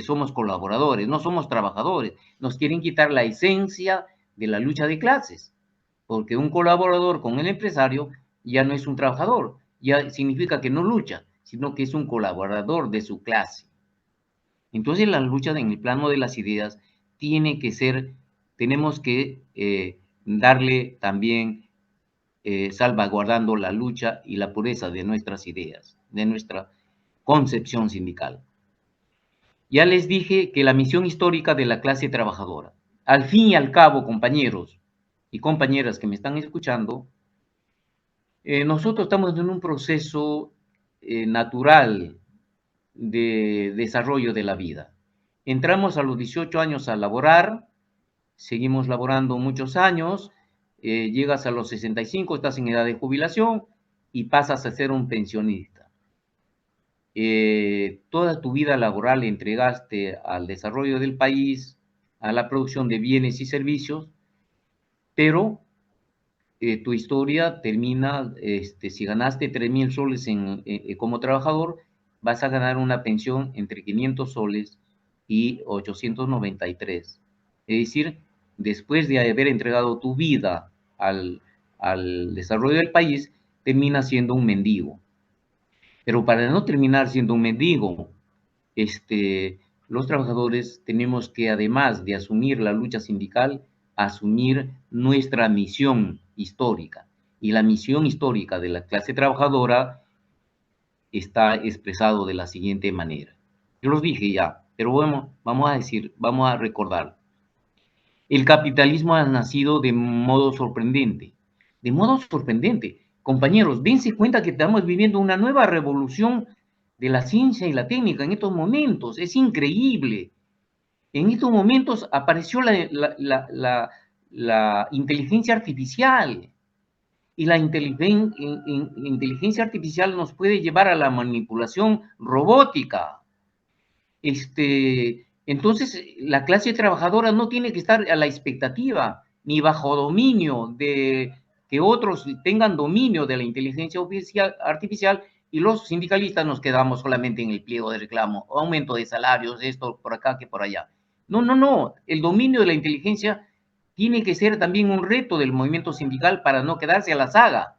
somos colaboradores, no somos trabajadores. Nos quieren quitar la esencia de la lucha de clases, porque un colaborador con el empresario ya no es un trabajador, ya significa que no lucha, sino que es un colaborador de su clase. Entonces la lucha en el plano de las ideas tiene que ser, tenemos que darle también salvaguardando la lucha y la pureza de nuestras ideas, de nuestra concepción sindical. Ya les dije que la misión histórica de la clase trabajadora, al fin y al cabo, compañeros y compañeras que me están escuchando, nosotros estamos en un proceso natural de desarrollo de la vida. Entramos a los 18 años a laborar, seguimos laborando muchos años, llegas a los 65, estás en edad de jubilación y pasas a ser un pensionista. Toda tu vida laboral entregaste al desarrollo del país, a la producción de bienes y servicios, pero tu historia termina, si ganaste 3.000 soles como trabajador, vas a ganar una pensión entre 500 soles y 893. Es decir, después de haber entregado tu vida al desarrollo del país, terminas siendo un mendigo. Pero para no terminar siendo un mendigo, los trabajadores tenemos que, además de asumir la lucha sindical, asumir nuestra misión histórica. Y la misión histórica de la clase trabajadora está expresado de la siguiente manera. Yo los dije ya, pero bueno, vamos a recordar. El capitalismo ha nacido de modo sorprendente. De modo sorprendente. Compañeros, dense cuenta que estamos viviendo una nueva revolución de la ciencia y la técnica en estos momentos. Es increíble. En estos momentos apareció la inteligencia artificial. Y la inteligencia artificial nos puede llevar a la manipulación robótica. Entonces, la clase trabajadora no tiene que estar a la expectativa ni bajo dominio de que otros tengan dominio de la inteligencia artificial y los sindicalistas nos quedamos solamente en el pliego de reclamo, aumento de salarios, esto por acá que por allá. No, no, no. El dominio de la inteligencia tiene que ser también un reto del movimiento sindical para no quedarse a la saga.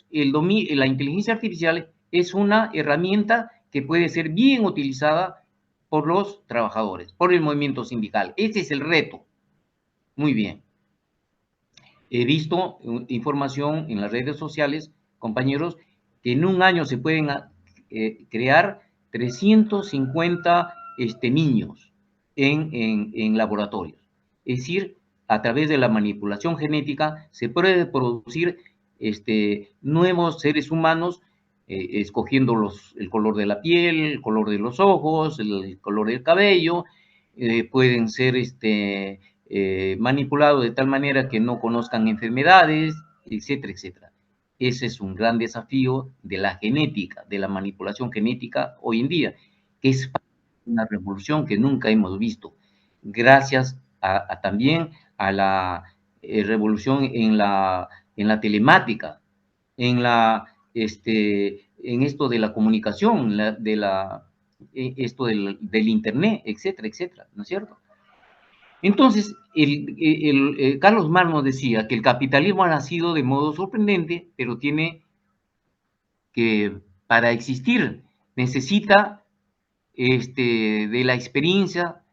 La inteligencia artificial es una herramienta que puede ser bien utilizada por los trabajadores, por el movimiento sindical. Ese es el reto. Muy bien. He visto información en las redes sociales, compañeros, que en un año se pueden crear 350 niños en laboratorios. Es decir, a través de la manipulación genética se puede producir nuevos seres humanos escogiendo el color de la piel, el color de los ojos, el color del cabello, pueden ser manipulados de tal manera que no conozcan enfermedades, etcétera, etcétera. Ese es un gran desafío de la genética, de la manipulación genética hoy en día, que es una revolución que nunca hemos visto, gracias también a la revolución en la telemática, en esto de la comunicación, esto del internet, etcétera, etcétera, ¿no es cierto? Entonces, Carlos Marx nos decía que el capitalismo ha nacido de modo sorprendente, pero tiene que, para existir, necesita de la experiencia,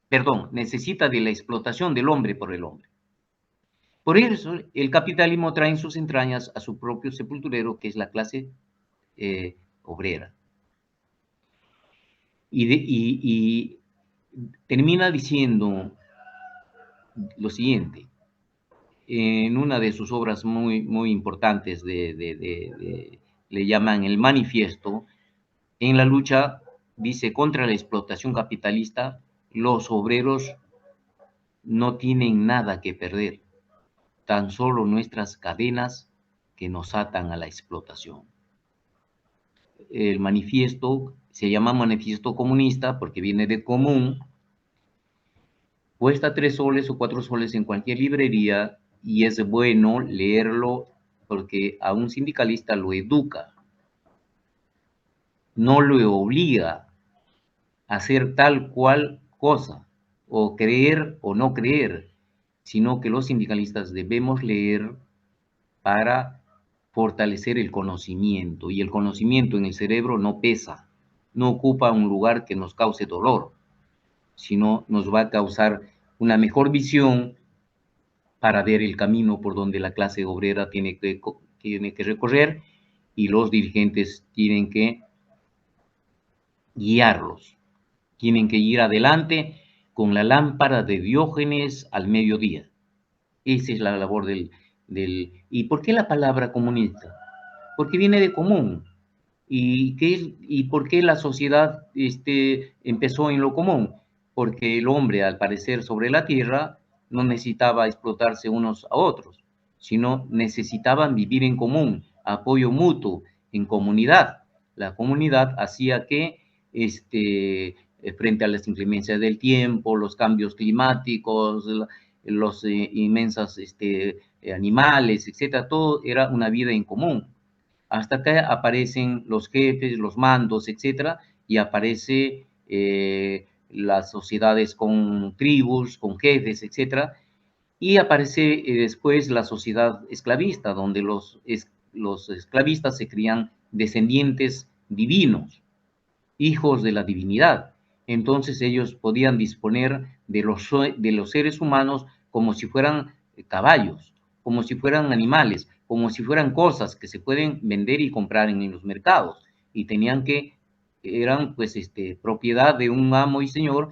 perdón, necesita de la explotación del hombre por el hombre. Por eso, el capitalismo trae en sus entrañas a su propio sepulturero, que es la clase obrera. Y termina diciendo lo siguiente: en una de sus obras muy importantes, le llaman El Manifiesto, en la lucha, dice, contra la explotación capitalista, los obreros no tienen nada que perder, tan solo nuestras cadenas que nos atan a la explotación. El manifiesto se llama Manifiesto Comunista porque viene de común, cuesta 3 soles o 4 soles en cualquier librería y es bueno leerlo porque a un sindicalista lo educa, no lo obliga a hacer tal cual cosa, o creer o no creer, sino que los sindicalistas debemos leer para fortalecer el conocimiento, y el conocimiento en el cerebro no pesa, no ocupa un lugar que nos cause dolor, sino nos va a causar una mejor visión para ver el camino por donde la clase obrera tiene que recorrer y los dirigentes tienen que guiarlos, tienen que ir adelante con la lámpara de Diógenes al mediodía. Esa es la labor ¿Y por qué la palabra comunista? Porque viene de común. ¿Y por qué la sociedad empezó en lo común? Porque el hombre, al parecer sobre la tierra, no necesitaba explotarse unos a otros, sino necesitaban vivir en común, apoyo mutuo, en comunidad. La comunidad hacía que, frente a las inclemencias del tiempo, los cambios climáticos, los inmensos animales, etcétera, todo era una vida en común. Hasta que aparecen los jefes, los mandos, etcétera, y aparece las sociedades con tribus, con jefes, etcétera, y aparece después la sociedad esclavista, donde los esclavistas se crían descendientes divinos, hijos de la divinidad. Entonces ellos podían disponer de los seres humanos como si fueran caballos, como si fueran animales, como si fueran cosas que se pueden vender y comprar en los mercados. Y eran pues propiedad de un amo y señor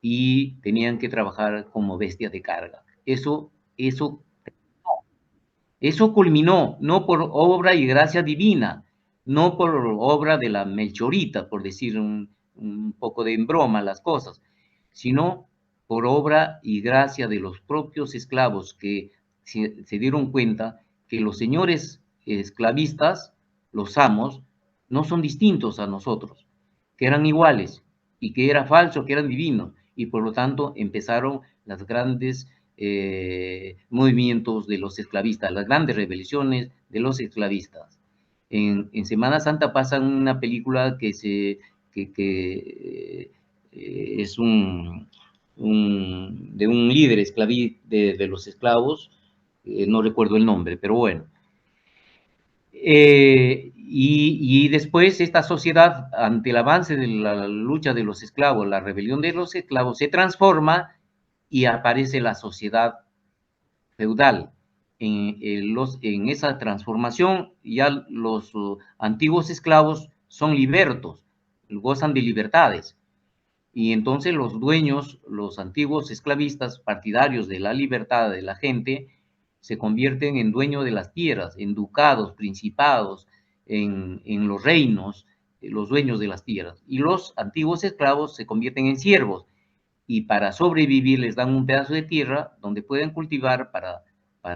y tenían que trabajar como bestias de carga. Eso culminó, no por obra y gracia divina, no por obra de la Melchorita, por decir un poco de en broma las cosas, sino por obra y gracia de los propios esclavos que se dieron cuenta que los señores esclavistas, los amos, no son distintos a nosotros, que eran iguales y que era falso, que eran divinos, y por lo tanto empezaron las grandes movimientos de los esclavistas, las grandes rebeliones de los esclavistas. En Semana Santa pasan una película que es de un líder de los esclavos, no recuerdo el nombre, pero bueno. Y después esta sociedad, ante el avance de la lucha de los esclavos, la rebelión de los esclavos, se transforma y aparece la sociedad feudal. En esa transformación ya los antiguos esclavos son libertos, gozan de libertades. Y entonces los dueños, los antiguos esclavistas, partidarios de la libertad de la gente, se convierten en dueños de las tierras, en ducados, principados, en los reinos, los dueños de las tierras. Y los antiguos esclavos se convierten en siervos y para sobrevivir les dan un pedazo de tierra donde pueden cultivar para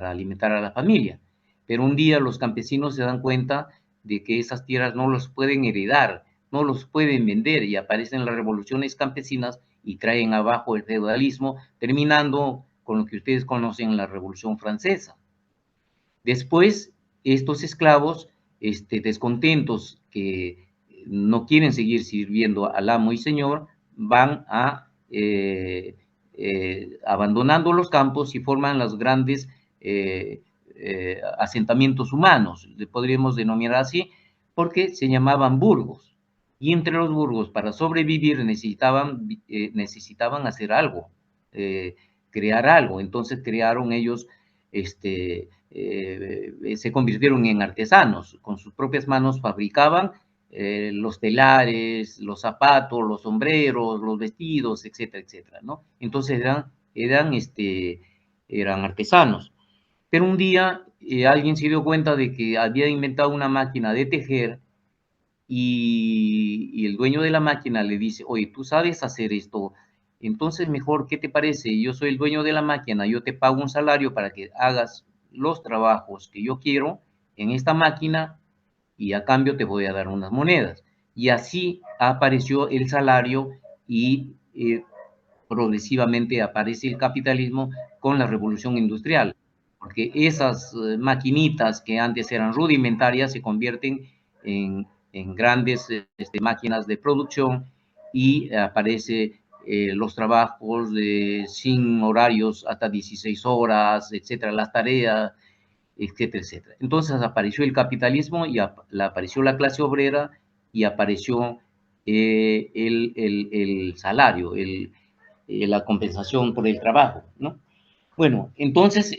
alimentar a la familia. Pero un día los campesinos se dan cuenta de que esas tierras no los pueden heredar, no los pueden vender y aparecen las revoluciones campesinas y traen abajo el feudalismo, terminando con lo que ustedes conocen, la Revolución Francesa. Después, estos esclavos, descontentos que no quieren seguir sirviendo al amo y señor, van abandonando los campos y forman los grandes asentamientos humanos, le podríamos denominar así, porque se llamaban burgos. Y entre los burgos, para sobrevivir, necesitaban hacer algo, crear algo. Entonces crearon ellos, se convirtieron en artesanos, con sus propias manos fabricaban los telares, los zapatos, los sombreros, los vestidos, etcétera, etcétera, ¿no? Entonces eran artesanos. Pero un día alguien se dio cuenta de que había inventado una máquina de tejer y el dueño de la máquina le dice, oye, tú sabes hacer esto, entonces mejor, ¿qué te parece? Yo soy el dueño de la máquina, yo te pago un salario para que hagas los trabajos que yo quiero en esta máquina y a cambio te voy a dar unas monedas. Y así apareció el salario y progresivamente aparece el capitalismo con la revolución industrial, porque esas maquinitas que antes eran rudimentarias se convierten en grandes máquinas de producción y aparece los trabajos sin horarios hasta 16 horas, etcétera, las tareas, etcétera, etcétera. Entonces apareció el capitalismo y apareció la clase obrera y apareció el salario, la compensación por el trabajo, ¿no? Bueno, entonces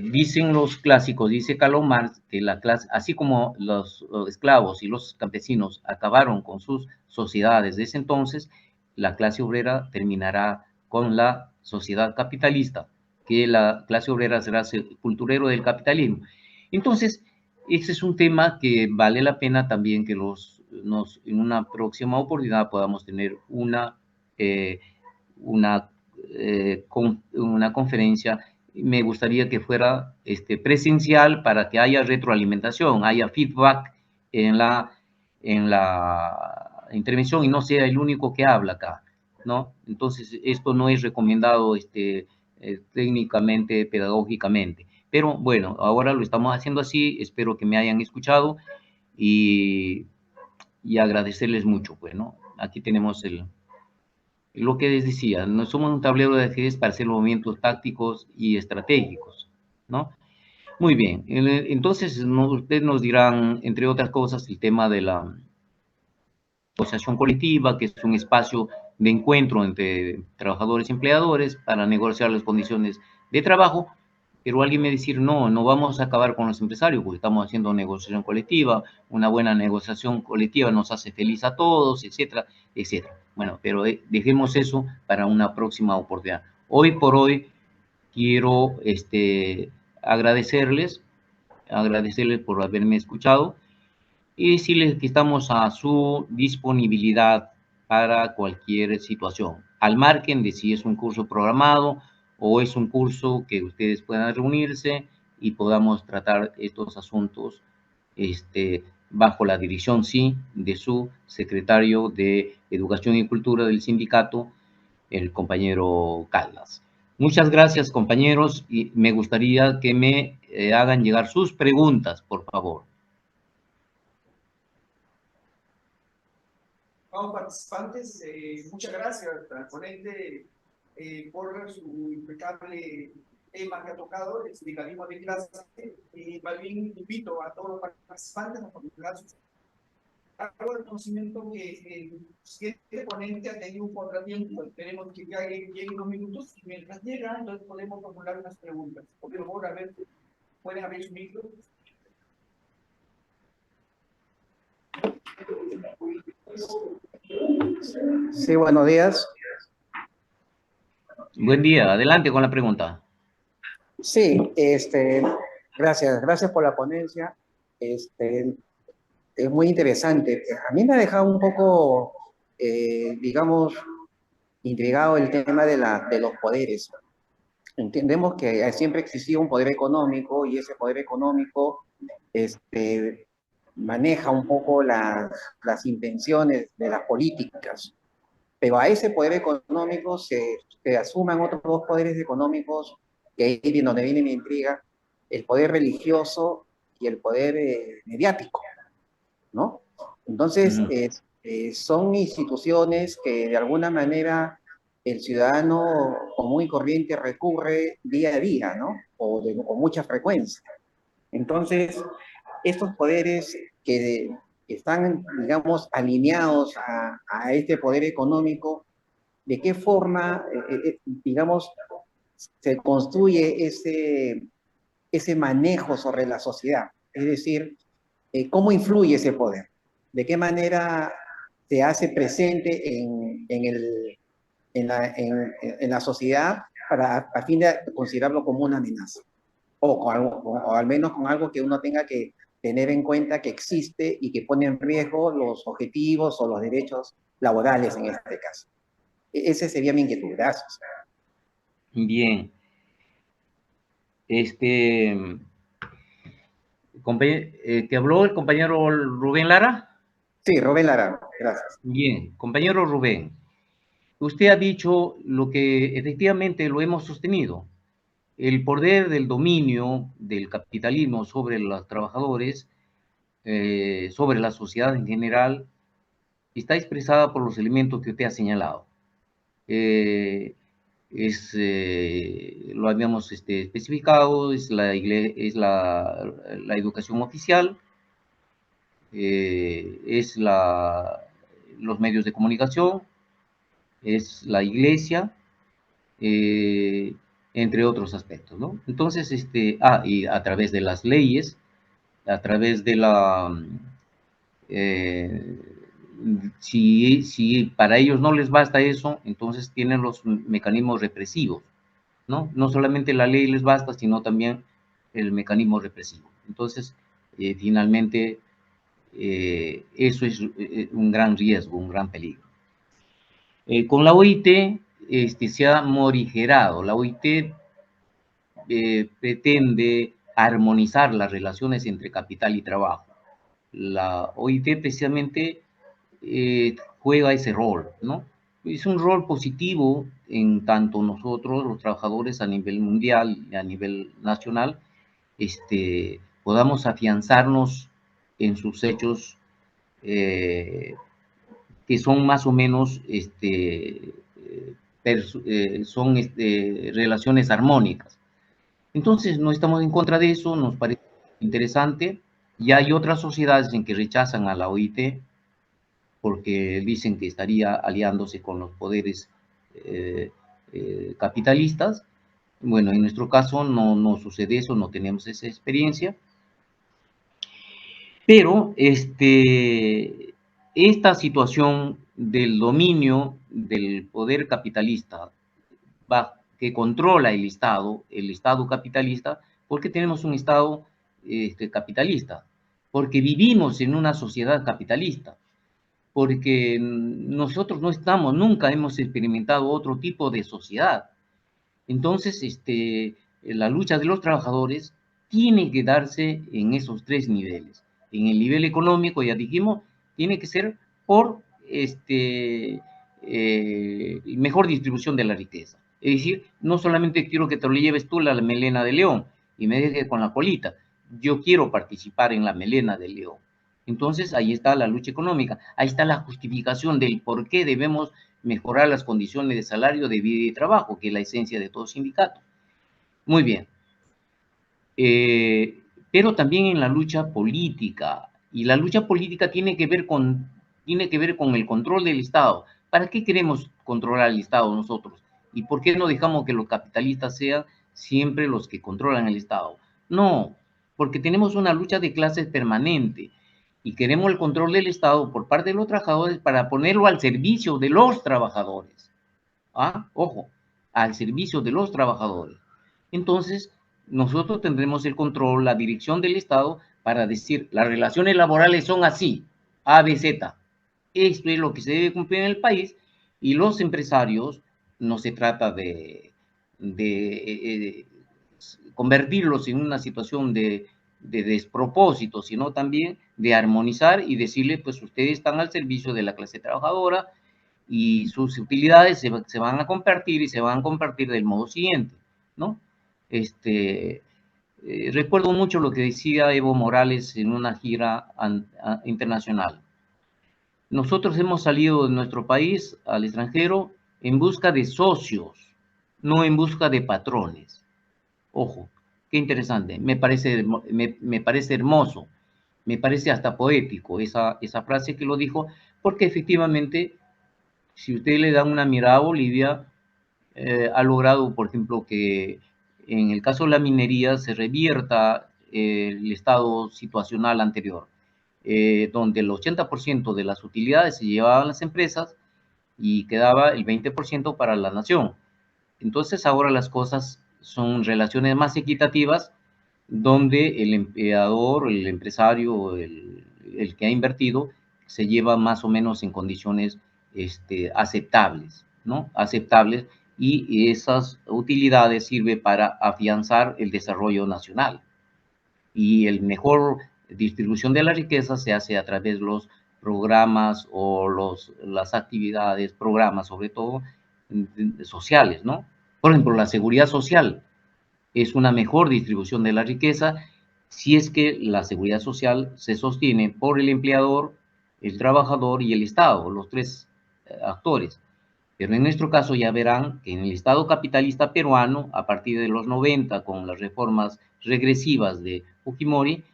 dicen los clásicos, dice Karl Marx, que la clase, así como los esclavos y los campesinos acabaron con sus sociedades desde entonces, la clase obrera terminará con la sociedad capitalista, que la clase obrera será sepulturero del capitalismo. Entonces, ese es un tema que vale la pena también que en una próxima oportunidad podamos tener eh, una, una conferencia. Me gustaría que fuera presencial para que haya retroalimentación, haya feedback en la intervención y no sea el único que habla acá, ¿no? Entonces, esto no es recomendado técnicamente, pedagógicamente. Pero bueno, ahora lo estamos haciendo así, espero que me hayan escuchado y, y agradecerles mucho, pues, ¿no? Aquí tenemos lo que les decía, no somos un tablero de ajedrez para hacer movimientos tácticos y estratégicos, ¿no? Muy bien, entonces ustedes nos dirán, entre otras cosas, el tema de la negociación colectiva, que es un espacio de encuentro entre trabajadores y empleadores para negociar las condiciones de trabajo, pero alguien me decir, no, no vamos a acabar con los empresarios porque estamos haciendo negociación colectiva, una buena negociación colectiva nos hace feliz a todos, etcétera, etcétera. Bueno, pero dejemos eso para una próxima oportunidad. Hoy por hoy quiero agradecerles, agradecerles por haberme escuchado y decirles que estamos a su disponibilidad para cualquier situación, al margen de si es un curso programado o es un curso que ustedes puedan reunirse y podamos tratar estos asuntos bajo la dirección, sí, de su secretario de Educación y Cultura del sindicato, el compañero Caldas. Muchas gracias, compañeros, y me gustaría que me hagan llegar sus preguntas, por favor. Vamos, participantes, muchas gracias al ponente por su impecable tema que ha tocado, el sindicalismo de clase. Más bien invito a todos los participantes a formular sus. Hago el conocimiento que el siguiente ponente ha tenido un contratiempo, esperemos que ya llegue unos minutos y mientras llega, entonces podemos formular unas preguntas. Por favor, a ver, pueden abrir su micro. Sí, buenos días. Buen día, adelante con la pregunta. Sí, gracias por la ponencia. Es muy interesante. A mí me ha dejado un poco, digamos, intrigado el tema de los poderes. Entendemos que siempre ha existido un poder económico y ese poder económico maneja un poco las intenciones de las políticas. Pero a ese poder económico se asuman otros dos poderes económicos, que ahí es donde viene mi intriga, el poder religioso y el poder mediático, ¿no? Entonces, son instituciones que de alguna manera el ciudadano común y corriente recurre día a día, ¿no? Con mucha frecuencia. Entonces, estos poderes que están, digamos, alineados a este poder económico, ¿de qué forma, digamos, se construye ese manejo sobre la sociedad? Es decir, ¿cómo influye ese poder? ¿De qué manera se hace presente en la sociedad a fin de considerarlo como una amenaza? o al menos con algo que uno tenga que tener en cuenta que existe y que pone en riesgo los objetivos o los derechos laborales en este caso. Ese sería mi inquietud. Gracias. Bien. ¿Te habló el compañero Rubén Lara? Sí, Rubén Lara, gracias. Bien, compañero Rubén, usted ha dicho lo que efectivamente lo hemos sostenido. El poder del dominio del capitalismo sobre los trabajadores, sobre la sociedad en general, está expresada por los elementos que usted ha señalado. Lo habíamos especificado, es la educación oficial, los medios de comunicación, es la iglesia, eh, entre otros aspectos, ¿no? Entonces, y a través de las leyes, a través de eh, si para ellos no les basta eso, entonces tienen los mecanismos represivos, ¿no? No solamente la ley les basta, sino también el mecanismo represivo. Entonces, finalmente, eso es un gran riesgo, un gran peligro. Con la OIT se ha morigerado. La OIT pretende armonizar las relaciones entre capital y trabajo. La OIT precisamente juega ese rol, ¿no? Es un rol positivo en tanto nosotros, los trabajadores a nivel mundial y a nivel nacional, podamos afianzarnos en sus hechos que son más o menos son relaciones armónicas. Entonces, no estamos en contra de eso, nos parece interesante. Y hay otras sociedades en que rechazan a la OIT porque dicen que estaría aliándose con los poderes capitalistas. Bueno, en nuestro caso no sucede eso, no tenemos esa experiencia. Pero esta situación del dominio del poder capitalista que controla el Estado capitalista, ¿por qué tenemos un Estado capitalista? Porque vivimos en una sociedad capitalista, porque nosotros nunca hemos experimentado otro tipo de sociedad. Entonces, la lucha de los trabajadores tiene que darse en esos tres niveles. En el nivel económico, ya dijimos, tiene que ser por mejor distribución de la riqueza. Es decir, no solamente quiero que te lo lleves tú la melena de león y me dejes con la colita, yo quiero participar en la melena del león. Entonces, ahí está la lucha económica, ahí está la justificación del por qué debemos mejorar las condiciones de salario, de vida y de trabajo, que es la esencia de todo sindicato. Muy bien. Pero también en la lucha política, y la lucha política tiene que ver con el control del Estado. ¿Para qué queremos controlar el Estado nosotros? ¿Y por qué no dejamos que los capitalistas sean siempre los que controlan el Estado? No, porque tenemos una lucha de clases permanente y queremos el control del Estado por parte de los trabajadores para ponerlo al servicio de los trabajadores. ¿Ah? Ojo, al servicio de los trabajadores. Entonces, nosotros tendremos el control, la dirección del Estado para decir, las relaciones laborales son así, A, B, Z. Esto es lo que se debe cumplir en el país y los empresarios, no se trata de convertirlos en una situación de despropósito, sino también de armonizar y decirle, pues ustedes están al servicio de la clase trabajadora y sus utilidades se van a compartir y se van a compartir del modo siguiente, ¿no? Recuerdo mucho lo que decía Evo Morales en una gira internacional. Nosotros hemos salido de nuestro país al extranjero en busca de socios, no en busca de patrones. Ojo, qué interesante, me parece hermoso, me parece hasta poético esa frase que lo dijo, porque efectivamente, si usted le da una mirada a Bolivia, ha logrado, por ejemplo, que en el caso de la minería se revierta el estado situacional anterior, donde el 80% de las utilidades se llevaban las empresas y quedaba el 20% para la nación. Entonces ahora las cosas son relaciones más equitativas donde el empleador, el empresario, el que ha invertido, se lleva más o menos en condiciones aceptables, ¿no? Aceptables, y esas utilidades sirven para afianzar el desarrollo nacional. Y el mejor distribución de la riqueza se hace a través de los programas o las actividades, programas sobre todo sociales, ¿no? Por ejemplo, la seguridad social es una mejor distribución de la riqueza si es que la seguridad social se sostiene por el empleador, el trabajador y el Estado, los tres actores. Pero en nuestro caso ya verán que en el Estado capitalista peruano, a partir de los 90, con las reformas regresivas de Fujimori,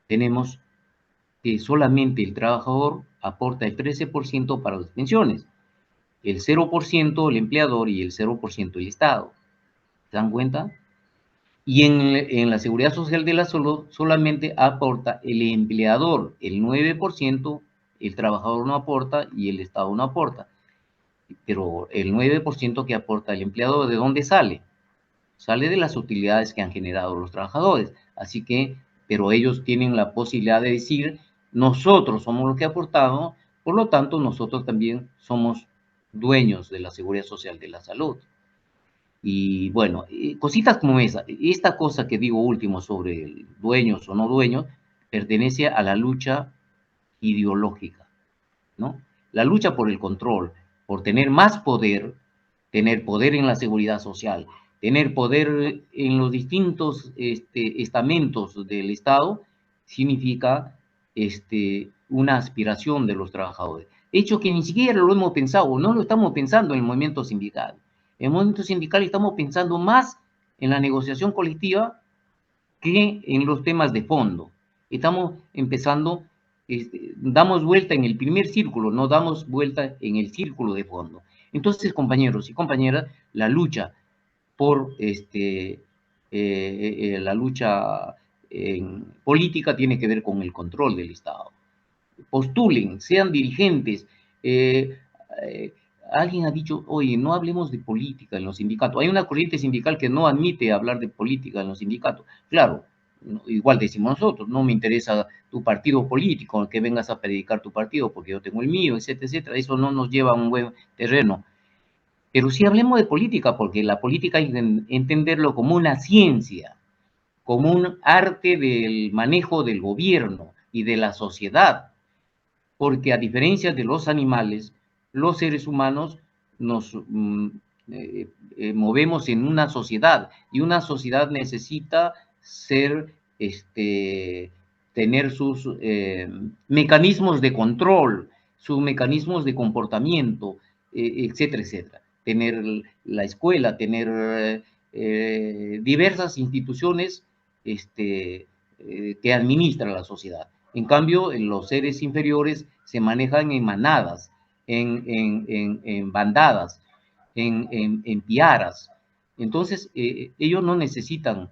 tenemos que solamente el trabajador aporta el 13% para las pensiones, el 0% el empleador y el 0% el Estado. ¿Se dan cuenta? Y en la seguridad social de la salud solamente aporta el empleador el 9%, el trabajador no aporta y el Estado no aporta. Pero el 9% que aporta el empleador, ¿de dónde sale? Sale de las utilidades que han generado los trabajadores. Así que, pero ellos tienen la posibilidad de decir, nosotros somos los que aportamos, por lo tanto, nosotros también somos dueños de la seguridad social de la salud. Y bueno, cositas como esta cosa que digo último sobre dueños o no dueños, pertenece a la lucha ideológica, ¿no? La lucha por el control, por tener más poder, tener poder en la seguridad social, tener poder en los distintos estamentos del Estado, significa una aspiración de los trabajadores. Hecho que ni siquiera lo hemos pensado, no lo estamos pensando en el movimiento sindical. En el movimiento sindical estamos pensando más en la negociación colectiva que en los temas de fondo. Estamos empezando, damos vuelta en el primer círculo, no damos vuelta en el círculo de fondo. Entonces, compañeros y compañeras, la lucha por la lucha política tiene que ver con el control del Estado. Postulen, sean dirigentes. Alguien ha dicho, oye, no hablemos de política en los sindicatos. Hay una corriente sindical que no admite hablar de política en los sindicatos. Claro, igual decimos nosotros, no me interesa tu partido político, que vengas a predicar tu partido, porque yo tengo el mío, etcétera, etcétera. Eso no nos lleva a un buen terreno. Pero sí hablemos de política, porque la política hay que entenderlo como una ciencia, como un arte del manejo del gobierno y de la sociedad, porque a diferencia de los animales, los seres humanos nos movemos en una sociedad, y una sociedad necesita ser, tener sus mecanismos de control, sus mecanismos de comportamiento, etcétera, etcétera. Tener la escuela, tener diversas instituciones que administran la sociedad. En cambio, los seres inferiores se manejan en manadas, en bandadas, en piaras. Entonces, ellos no necesitan,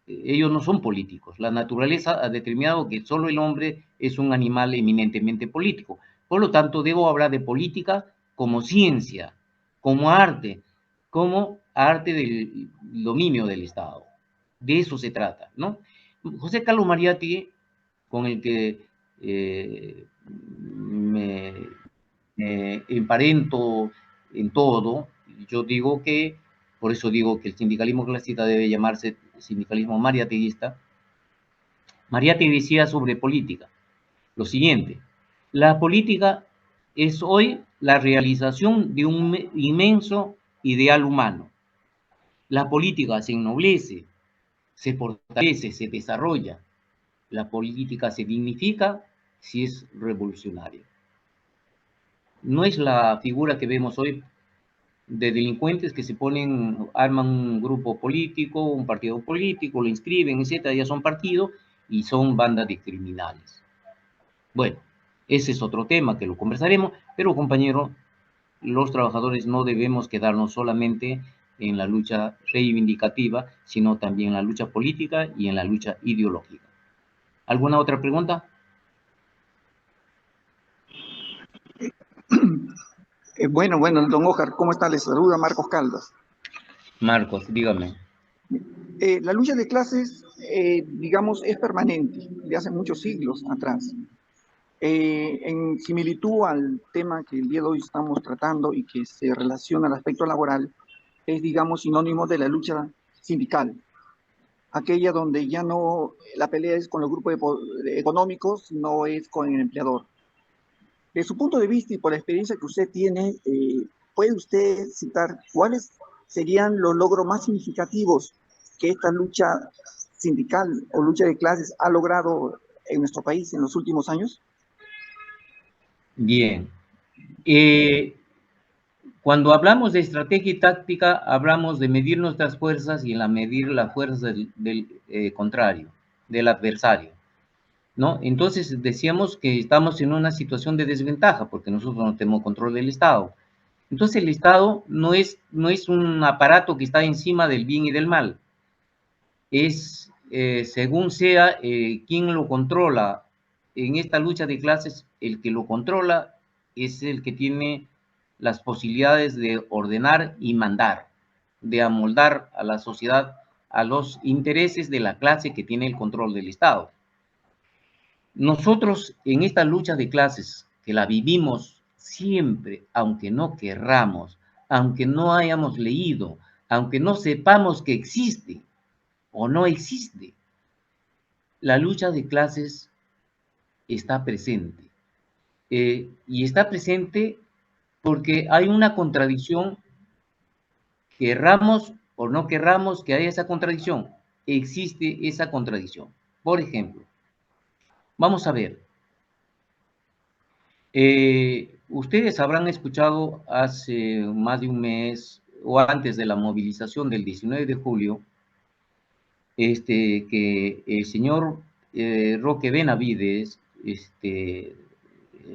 ellos no son políticos. La naturaleza ha determinado que solo el hombre es un animal eminentemente político. Por lo tanto, debo hablar de política como ciencia, como arte del dominio del Estado. De eso se trata, ¿no? José Carlos Mariátegui, con el que me emparento en todo, yo digo que, por eso digo que el sindicalismo clasista debe llamarse sindicalismo mariateguista. Mariátegui decía sobre política lo siguiente: la política es hoy la realización de un inmenso ideal humano. La política se ennoblece, se fortalece, se desarrolla. La política se dignifica si es revolucionaria. No es la figura que vemos hoy de delincuentes que se ponen, arman un grupo político, un partido político, lo inscriben, etcétera, ya son partidos y son bandas de criminales. Bueno, ese es otro tema que lo conversaremos, pero compañero, los trabajadores no debemos quedarnos solamente en la lucha reivindicativa, sino también en la lucha política y en la lucha ideológica. ¿Alguna otra pregunta? Bueno, don Ojar, ¿cómo está? Les saluda Marcos Caldas. Marcos, dígame. La lucha de clases, digamos, es permanente, de hace muchos siglos atrás. En similitud al tema que el día de hoy estamos tratando y que se relaciona al aspecto laboral, es, digamos, sinónimo de la lucha sindical, aquella donde ya no la pelea es con los grupos económicos, no es con el empleador. De su punto de vista y por la experiencia que usted tiene, ¿puede usted citar cuáles serían los logros más significativos que esta lucha sindical o lucha de clases ha logrado en nuestro país en los últimos años? Bien. Cuando hablamos de estrategia y táctica, hablamos de medir nuestras fuerzas y en la medir las fuerzas del contrario, del adversario, ¿no? Entonces decíamos que estamos en una situación de desventaja porque nosotros no tenemos control del Estado. Entonces el Estado no es un aparato que está encima del bien y del mal. Es, según sea quien lo controla en esta lucha de clases, el que lo controla es el que tiene las posibilidades de ordenar y mandar, de amoldar a la sociedad a los intereses de la clase que tiene el control del Estado. Nosotros en esta lucha de clases, que la vivimos siempre, aunque no querramos, aunque no hayamos leído, aunque no sepamos que existe o no existe, la lucha de clases está presente. Y está presente porque hay una contradicción, querramos o no querramos que haya esa contradicción, existe esa contradicción. Por ejemplo, vamos a ver, ustedes habrán escuchado hace más de un mes o antes de la movilización del 19 de julio, que el señor Roque Benavides,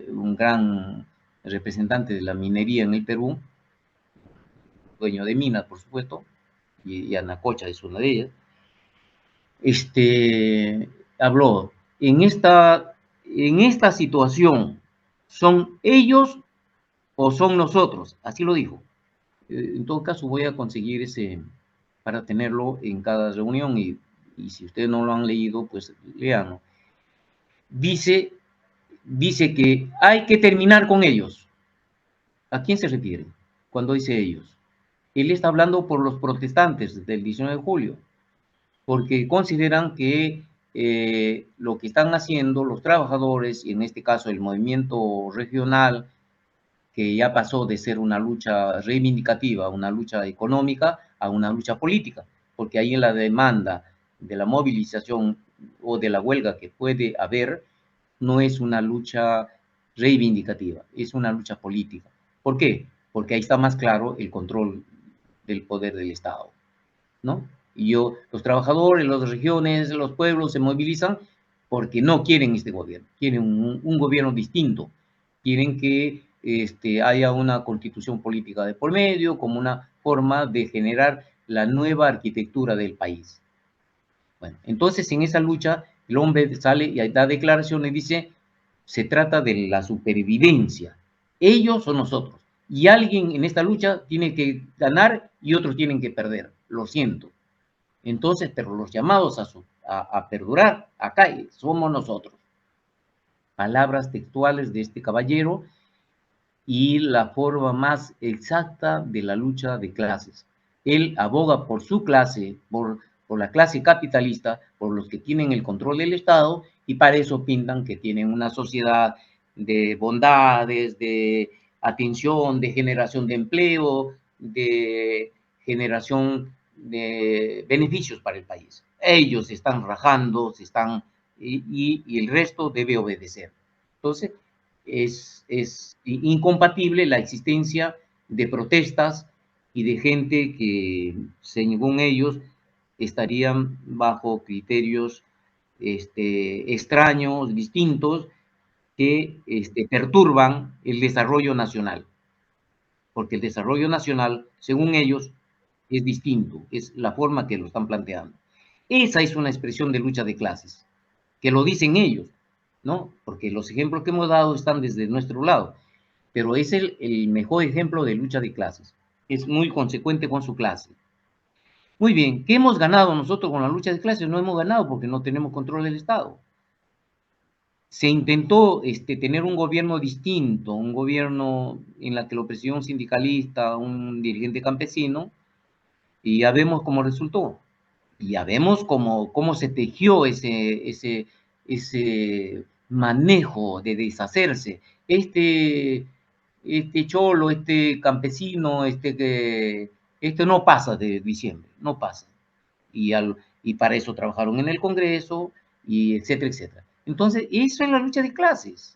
un gran representante de la minería en el Perú, dueño de minas, por supuesto, y Anacocha es una de ellas, habló, en esta situación, ¿son ellos o son nosotros? Así lo dijo. En todo caso, voy a conseguir para tenerlo en cada reunión y si ustedes no lo han leído, pues léanlo. Dice que hay que terminar con ellos. ¿A quién se refiere cuando dice ellos? Él está hablando por los protestantes del 19 de julio, porque consideran que lo que están haciendo los trabajadores, y en este caso el movimiento regional, que ya pasó de ser una lucha reivindicativa, una lucha económica, a una lucha política, porque ahí en la demanda de la movilización o de la huelga que puede haber, no es una lucha reivindicativa, es una lucha política. ¿Por qué? Porque ahí está más claro el control del poder del Estado, ¿no? Y los trabajadores, las regiones, los pueblos se movilizan porque no quieren este gobierno, quieren un gobierno distinto, quieren que haya una constitución política de por medio como una forma de generar la nueva arquitectura del país. Bueno, entonces en esa lucha el hombre sale y da declaraciones y dice, se trata de la supervivencia, ellos o nosotros, y alguien en esta lucha tiene que ganar y otros tienen que perder, lo siento. Entonces, pero los llamados a perdurar acá somos nosotros. Palabras textuales de este caballero y la forma más exacta de la lucha de clases. Él aboga por su clase, por la clase capitalista, por los que tienen el control del Estado, y para eso pintan que tienen una sociedad de bondades, de atención, de generación de empleo, de generación de beneficios para el país. Ellos se están rajando, y el resto debe obedecer. Entonces, es incompatible la existencia de protestas y de gente que, según ellos, estarían bajo criterios extraños, distintos, que perturban el desarrollo nacional. Porque el desarrollo nacional, según ellos, es distinto, es la forma que lo están planteando. Esa es una expresión de lucha de clases, que lo dicen ellos, ¿no? Porque los ejemplos que hemos dado están desde nuestro lado, pero es el mejor ejemplo de lucha de clases. Es muy consecuente con su clase. Muy bien, ¿qué hemos ganado nosotros con la lucha de clases? No hemos ganado porque no tenemos control del Estado. Se intentó tener un gobierno distinto, un gobierno en la que lo presidió un sindicalista, un dirigente campesino, y ya vemos cómo resultó. Y ya vemos cómo se tejió ese manejo de deshacerse. Este cholo, este campesino, este no pasa de diciembre, no pasa. Y para eso trabajaron en el Congreso, y etcétera, etcétera. Entonces, eso es la lucha de clases.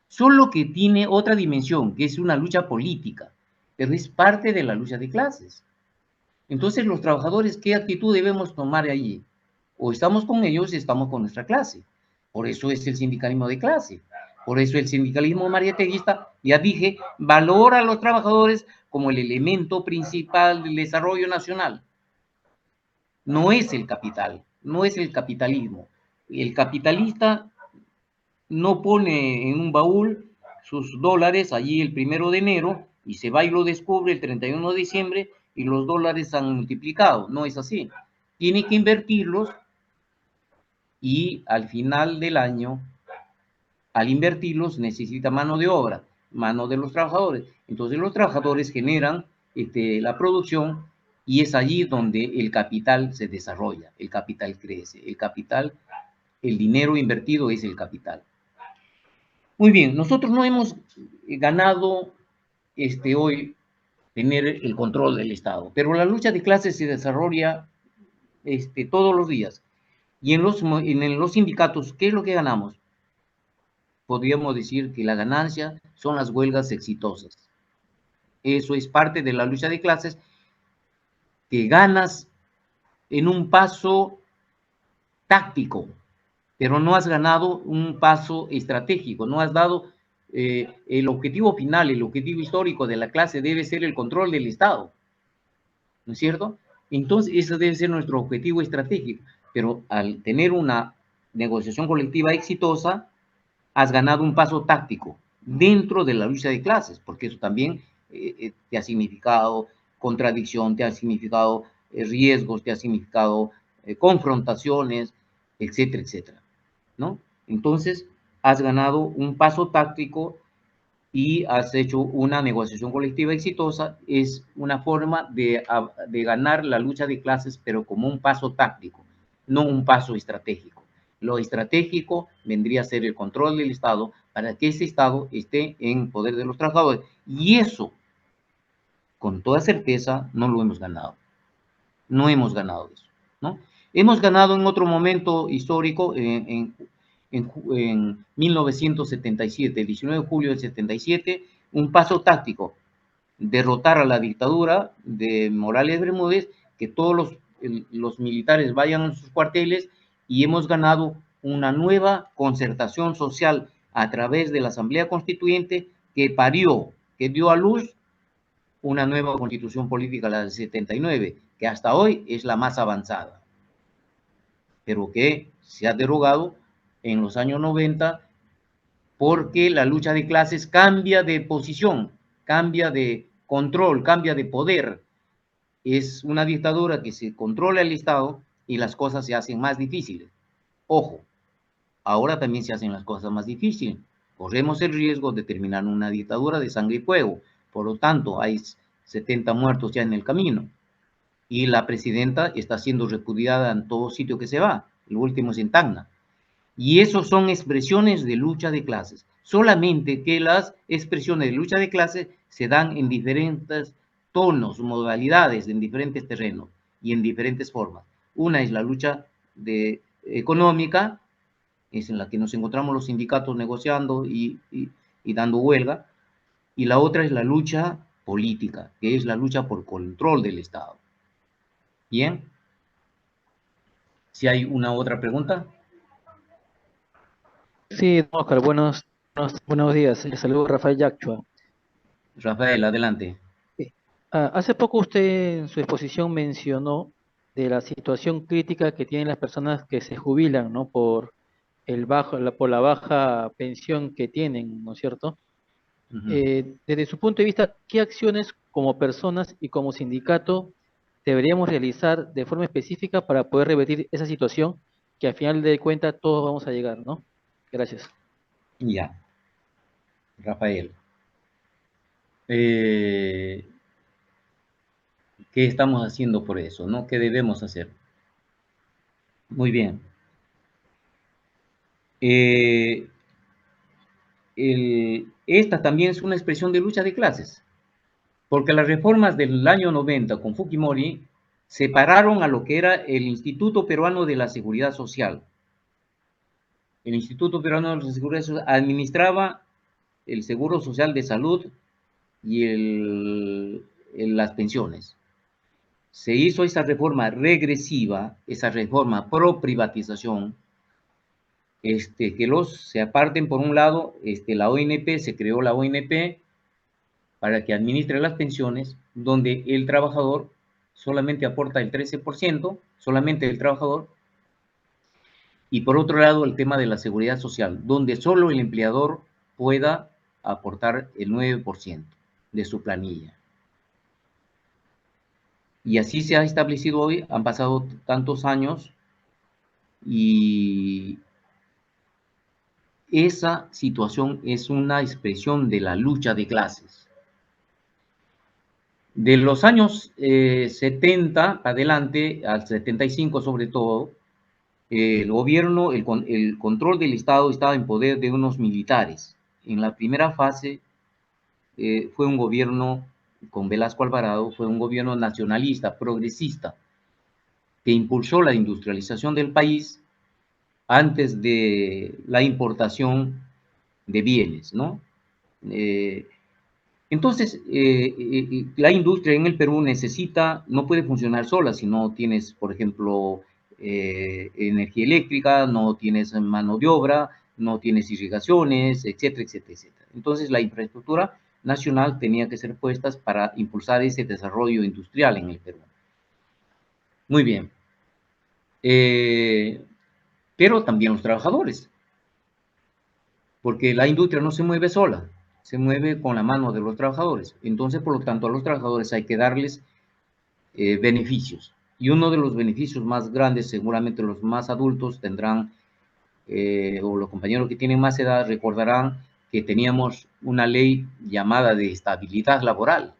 Solo que tiene otra dimensión, que es una lucha política, pero es parte de la lucha de clases. Entonces, los trabajadores, ¿qué actitud debemos tomar allí? O estamos con ellos, estamos con nuestra clase. Por eso es el sindicalismo de clase. Por eso el sindicalismo marieteguista, ya dije, valora a los trabajadores como el elemento principal del desarrollo nacional. No es el capital, no es el capitalismo. El capitalista no pone en un baúl sus dólares allí el 1 de enero y se va y lo descubre el 31 de diciembre y los dólares han multiplicado. No es así. Tiene que invertirlos y al final del año, al invertirlos, necesita mano de obra, mano de los trabajadores. Entonces los trabajadores generan la producción y es allí donde el capital se desarrolla, el capital crece, el dinero invertido es el capital. Muy bien, nosotros no hemos ganado hoy tener el control del Estado, pero la lucha de clases se desarrolla todos los días. Y en los sindicatos, ¿qué es lo que ganamos? Podríamos decir que la ganancia son las huelgas exitosas. Eso es parte de la lucha de clases, que ganas en un paso táctico, pero no has ganado un paso estratégico, no has dado el objetivo final, el objetivo histórico de la clase debe ser el control del Estado, ¿no es cierto? Entonces, ese debe ser nuestro objetivo estratégico, pero al tener una negociación colectiva exitosa, has ganado un paso táctico dentro de la lucha de clases, porque eso también te ha significado contradicción, te ha significado riesgos, te ha significado confrontaciones, etcétera, etcétera, ¿no? Entonces, has ganado un paso táctico y has hecho una negociación colectiva exitosa. Es una forma de ganar la lucha de clases, pero como un paso táctico, no un paso estratégico. Lo estratégico vendría a ser el control del Estado para que ese Estado esté en poder de los trabajadores. Y eso, con toda certeza, no lo hemos ganado. No hemos ganado eso, ¿no? Hemos ganado en otro momento histórico, en 1977, el 19 de julio del 77, un paso táctico, derrotar a la dictadura de Morales Bermúdez, que todos los militares vayan a sus cuarteles, y hemos ganado una nueva concertación social a través de la Asamblea Constituyente que parió, que dio a luz una nueva constitución política, la del 79, que hasta hoy es la más avanzada, pero que se ha derogado en los años 90 porque la lucha de clases cambia de posición, cambia de control, cambia de poder. Es una dictadura que se controla el Estado y las cosas se hacen más difíciles. Ojo, ahora también se hacen las cosas más difíciles. Corremos el riesgo de terminar una dictadura de sangre y fuego. Por lo tanto, hay 70 muertos ya en el camino. Y la presidenta está siendo repudiada en todo sitio que se va. El último es en Tacna. Y eso son expresiones de lucha de clases. Solamente que las expresiones de lucha de clases se dan en diferentes tonos, modalidades, en diferentes terrenos y en diferentes formas. Una es la lucha económica, es en la que nos encontramos los sindicatos negociando y dando huelga, y la otra es la lucha política, que es la lucha por control del Estado. Bien. Si hay una otra pregunta. Sí, Oscar, buenos días. Les saludo Rafael Yachua. Rafael, adelante. Hace poco usted en su exposición mencionó de la situación crítica que tienen las personas que se jubilan, ¿no? Por por la baja pensión que tienen, ¿no es cierto? Uh-huh. Desde su punto de vista, ¿qué acciones como personas y como sindicato deberíamos realizar de forma específica para poder revertir esa situación que al final de cuentas todos vamos a llegar, ¿no? Gracias. Ya, Rafael. ¿Qué estamos haciendo por eso, no? ¿Qué debemos hacer? Muy bien. Esta también es una expresión de lucha de clases, porque las reformas del año 90 con Fujimori separaron a lo que era el Instituto Peruano de la Seguridad Social. El Instituto Peruano de la Seguridad Social administraba el Seguro Social de Salud y las pensiones. Se hizo esa reforma regresiva, esa reforma pro privatización, que se aparten por un lado, la ONP, se creó la ONP para que administre las pensiones, donde el trabajador solamente aporta el 13%, solamente el trabajador, y por otro lado el tema de la seguridad social, donde solo el empleador pueda aportar el 9% de su planilla. Y así se ha establecido hoy, han pasado tantos años y esa situación es una expresión de la lucha de clases. De los años 70 adelante, al 75 sobre todo, el gobierno, el control del Estado estaba en poder de unos militares. En la primera fase fue un gobierno con Velasco Alvarado, fue un gobierno nacionalista, progresista, que impulsó la industrialización del país antes de la importación de bienes, ¿no? Entonces, la industria en el Perú no puede funcionar sola si no tienes, por ejemplo, energía eléctrica, no tienes mano de obra, no tienes irrigaciones, etcétera, etcétera, etcétera. Entonces, la infraestructura nacional tenía que ser puesta para impulsar ese desarrollo industrial en el Perú. Muy bien. Pero también los trabajadores, porque la industria no se mueve sola, se mueve con la mano de los trabajadores. Entonces, por lo tanto, a los trabajadores hay que darles beneficios. Y uno de los beneficios más grandes, seguramente los más adultos tendrán, o los compañeros que tienen más edad recordarán que teníamos una ley llamada de estabilidad laboral.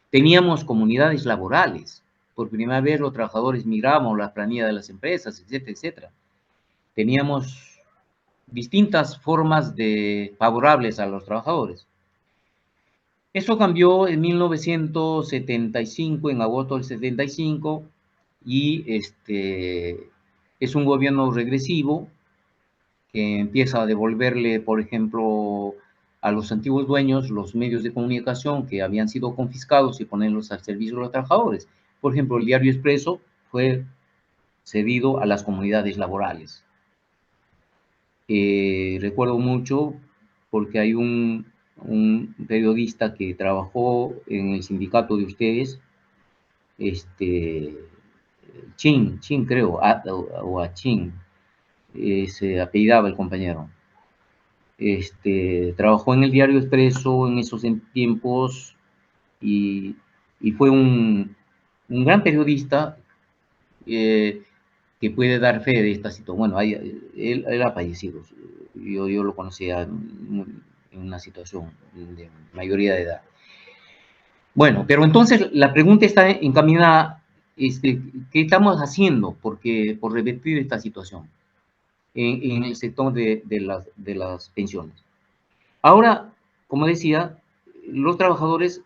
Teníamos comunidades laborales. Por primera vez los trabajadores migrábamos la planilla de las empresas, etcétera, etcétera. Teníamos distintas formas favorables a los trabajadores. Eso cambió en 1975, en agosto del 75, y es un gobierno regresivo que empieza a devolverle, por ejemplo, a los antiguos dueños los medios de comunicación que habían sido confiscados y ponerlos al servicio de los trabajadores. Por ejemplo, el diario Expreso fue cedido a las comunidades laborales. Recuerdo mucho porque hay un periodista que trabajó en el sindicato de ustedes, Chin creo, o a Chin, se apellidaba el compañero. Trabajó en el diario Expreso en esos tiempos y fue un gran periodista que puede dar fe de esta situación. Bueno, él ha fallecido, yo lo conocía en una situación de mayoría de edad. Bueno, pero entonces la pregunta está encaminada, ¿qué estamos haciendo por revertir esta situación en el sector de las pensiones? Ahora, como decía, los trabajadores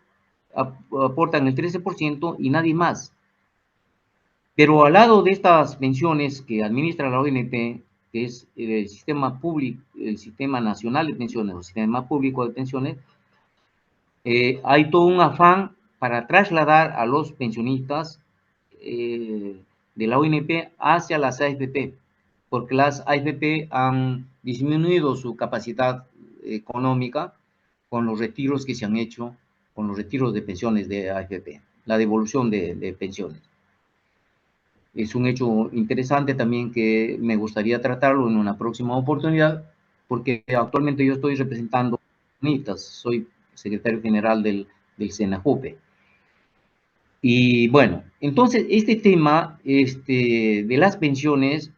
aportan el 13% y nadie más. Pero al lado de estas pensiones que administra la ONP, que es el sistema público, el Sistema Nacional de Pensiones, o Sistema Público de Pensiones, hay todo un afán para trasladar a los pensionistas de la ONP hacia las AFP, porque las AFP han disminuido su capacidad económica con los retiros que se han hecho, con los retiros de pensiones de AFP, la devolución de pensiones. Es un hecho interesante también que me gustaría tratarlo en una próxima oportunidad, porque actualmente yo estoy representando pensionistas, soy secretario general del SENAJUPE. Y bueno, entonces este tema de las pensiones,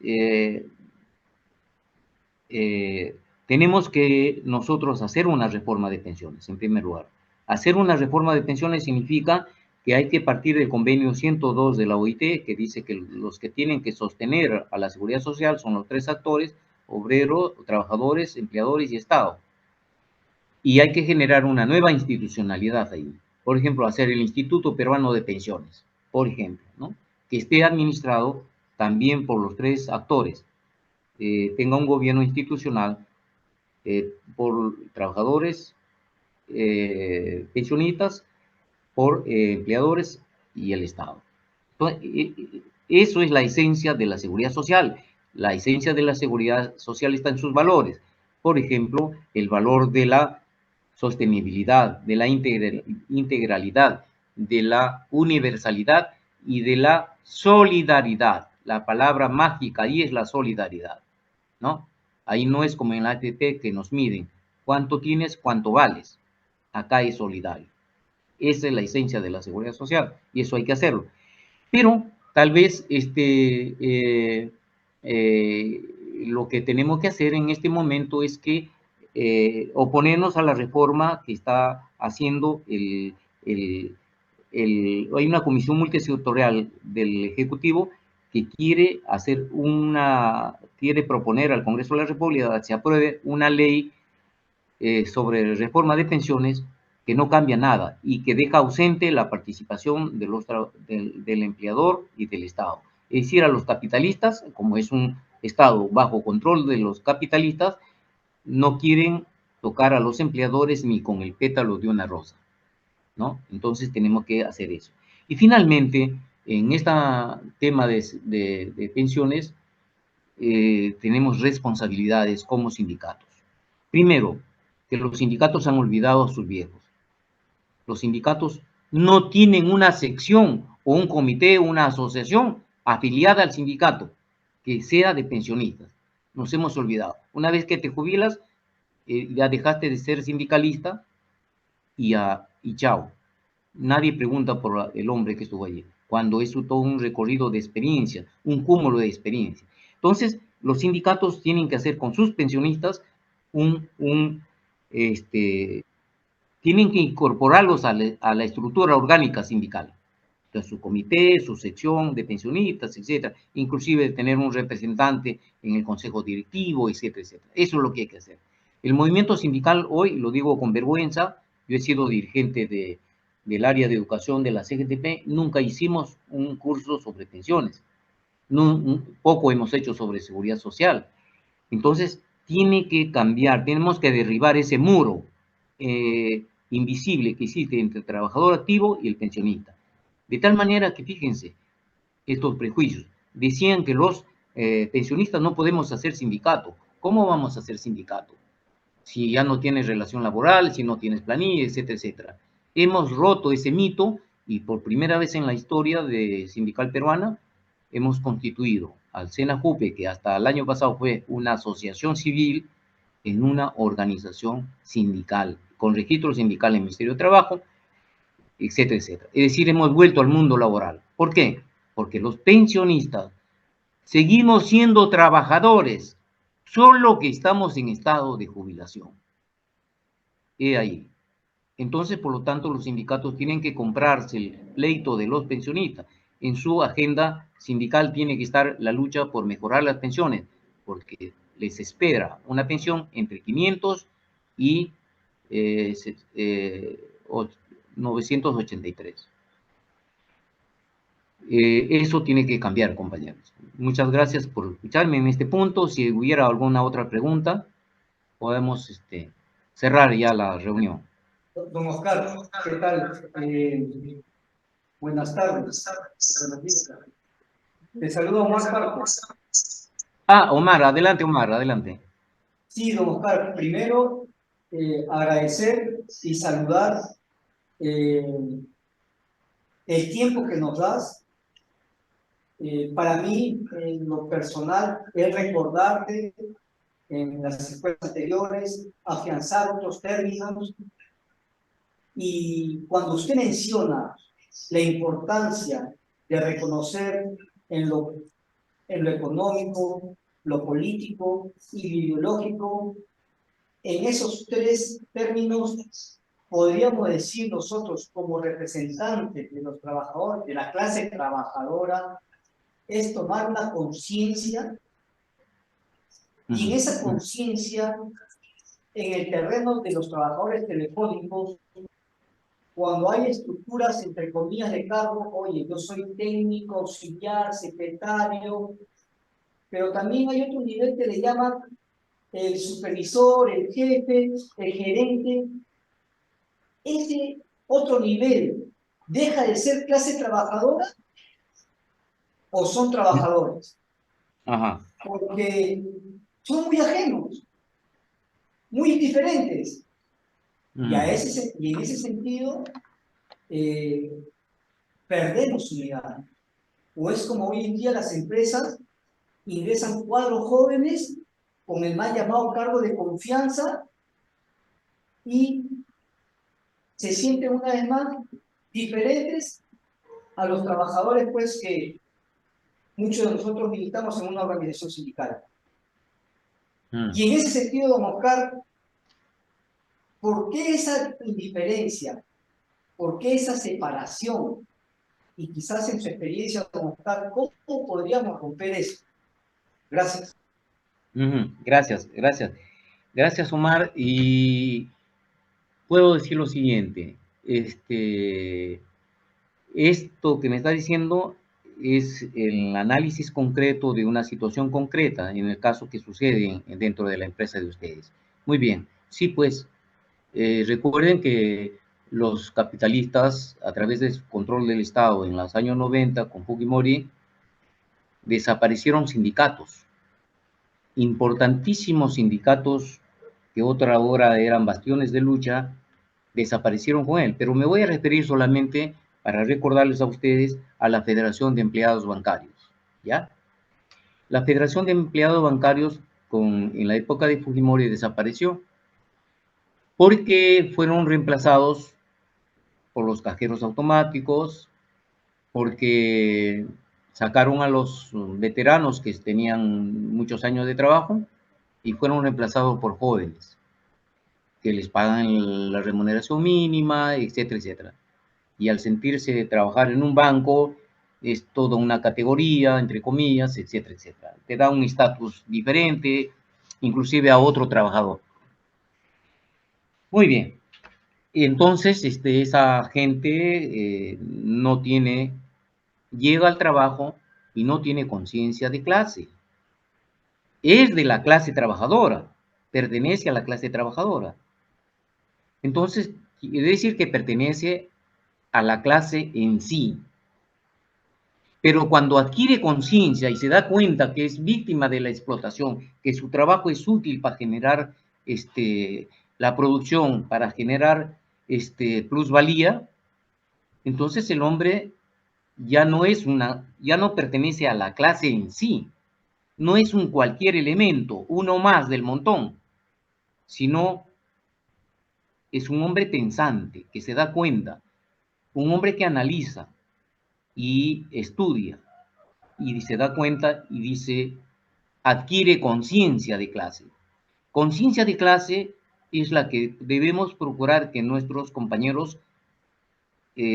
tenemos que nosotros hacer una reforma de pensiones, en primer lugar. Hacer una reforma de pensiones significa que hay que partir del convenio 102 de la OIT, que dice que los que tienen que sostener a la seguridad social son los tres actores: obreros, trabajadores, empleadores y Estado. Y hay que generar una nueva institucionalidad ahí. Por ejemplo, hacer el Instituto Peruano de Pensiones, por ejemplo, ¿no? Que esté administrado también por los tres actores, tenga un gobierno institucional por trabajadores, pensionistas, por empleadores y el Estado. Entonces, eso es la esencia de la seguridad social. La esencia de la seguridad social está en sus valores. Por ejemplo, el valor de la sostenibilidad, de la integralidad, de la universalidad y de la solidaridad. La palabra mágica ahí es la solidaridad, ¿no? Ahí no es como en la ATP que nos miden cuánto tienes, cuánto vales. Acá es solidario. Esa es la esencia de la seguridad social y eso hay que hacerlo. Pero tal vez lo que tenemos que hacer en este momento es que oponernos a la reforma que está haciendo hay una comisión multisectorial del Ejecutivo que quiere proponer al Congreso de la República que se apruebe una ley sobre reforma de pensiones que no cambia nada y que deja ausente la participación del empleador y del Estado. Es decir, a los capitalistas, como es un Estado bajo control de los capitalistas, no quieren tocar a los empleadores ni con el pétalo de una rosa, ¿no? Entonces tenemos que hacer eso. Y finalmente, en este tema de pensiones, tenemos responsabilidades como sindicatos. Primero, que los sindicatos han olvidado a sus viejos. Los sindicatos no tienen una sección o un comité o una asociación afiliada al sindicato que sea de pensionistas. Nos hemos olvidado. Una vez que te jubilas, ya dejaste de ser sindicalista y chao. Nadie pregunta por el hombre que estuvo allí, cuando es todo un recorrido de experiencia, un cúmulo de experiencia. Entonces, los sindicatos tienen que hacer con sus pensionistas tienen que incorporarlos a la estructura orgánica sindical. Entonces, su comité, su sección de pensionistas, etcétera, inclusive tener un representante en el consejo directivo, etcétera, etcétera. Eso es lo que hay que hacer. El movimiento sindical hoy, lo digo con vergüenza, yo he sido dirigente del área de educación de la CGTP, nunca hicimos un curso sobre pensiones, poco hemos hecho sobre seguridad social. Entonces, tiene que cambiar, tenemos que derribar ese muro invisible que existe entre el trabajador activo y el pensionista. De tal manera que, fíjense, estos prejuicios, decían que los pensionistas no podemos hacer sindicato. ¿Cómo vamos a hacer sindicato? Si ya no tienes relación laboral, si no tienes planilla, etcétera, etcétera. Hemos roto ese mito y por primera vez en la historia de sindical peruana hemos constituido al SENAJUPE, que hasta el año pasado fue una asociación civil, en una organización sindical, con registro sindical en el Ministerio de Trabajo, etcétera, etcétera. Es decir, hemos vuelto al mundo laboral. ¿Por qué? Porque los pensionistas seguimos siendo trabajadores, solo que estamos en estado de jubilación. He ahí. Entonces, por lo tanto, los sindicatos tienen que comprarse el pleito de los pensionistas. En su agenda sindical tiene que estar la lucha por mejorar las pensiones, porque les espera una pensión entre 500 y 983. Eso tiene que cambiar, compañeros. Muchas gracias por escucharme en este punto. Si hubiera alguna otra pregunta, podemos cerrar ya la reunión. Don Oscar, ¿qué tal? Buenas tardes. Te saludo, Omar Parco. Omar, adelante, Omar, adelante. Sí, don Oscar, primero agradecer y saludar el tiempo que nos das. Para mí, en lo personal, es recordarte en las escuelas anteriores, afianzar otros términos. Y cuando usted menciona la importancia de reconocer en lo económico, lo político y lo ideológico. En esos tres términos podríamos decir nosotros como representantes de los trabajadores, de la clase trabajadora, es tomar una conciencia, y en esa conciencia, en el terreno de los trabajadores telefónicos, cuando hay estructuras, entre comillas, de cargo, oye, yo soy técnico, auxiliar, secretario, pero también hay otro nivel que le llaman el supervisor, el jefe, el gerente. Ese otro nivel deja de ser clase trabajadora o son trabajadores. Ajá. Porque son muy ajenos, muy diferentes. Y en ese sentido, perdemos unidad. O es como hoy en día las empresas ingresan cuadros jóvenes con el mal llamado cargo de confianza y se sienten una vez más diferentes a los trabajadores, pues, que muchos de nosotros militamos en una organización sindical. Y en ese sentido, don Oscar, ¿por qué esa indiferencia? ¿Por qué esa separación? Y quizás en su experiencia, don Oscar, ¿cómo podríamos romper eso? Gracias. Gracias, gracias. Gracias, Omar. Y puedo decir lo siguiente. Esto que me está diciendo es el análisis concreto de una situación concreta, en el caso que sucede dentro de la empresa de ustedes. Muy bien. Sí, pues, recuerden que los capitalistas, a través del control del Estado en los años 90, con Fujimori, desaparecieron sindicatos, importantísimos sindicatos que otra hora eran bastiones de lucha, desaparecieron con él. Pero me voy a referir solamente, para recordarles a ustedes, a la Federación de Empleados Bancarios, ¿ya? La Federación de Empleados Bancarios, en la época de Fujimori, desapareció porque fueron reemplazados por los cajeros automáticos, porque sacaron a los veteranos que tenían muchos años de trabajo y fueron reemplazados por jóvenes que les pagan la remuneración mínima, etcétera, etcétera. Y al sentirse de trabajar en un banco, es toda una categoría, entre comillas, etcétera, etcétera. Te da un estatus diferente, inclusive a otro trabajador. Muy bien. Y entonces, esa gente llega al trabajo y no tiene conciencia de clase. Es de la clase trabajadora, pertenece a la clase trabajadora. Entonces, quiere decir que pertenece a la clase en sí. Pero cuando adquiere conciencia y se da cuenta que es víctima de la explotación, que su trabajo es útil para generar la producción, para generar plusvalía, entonces el hombre ya no pertenece a la clase en sí, no es un cualquier elemento, uno más del montón, sino es un hombre pensante, que se da cuenta, un hombre que analiza y estudia, y se da cuenta y dice, adquiere conciencia de clase. Conciencia de clase es la que debemos procurar que nuestros compañeros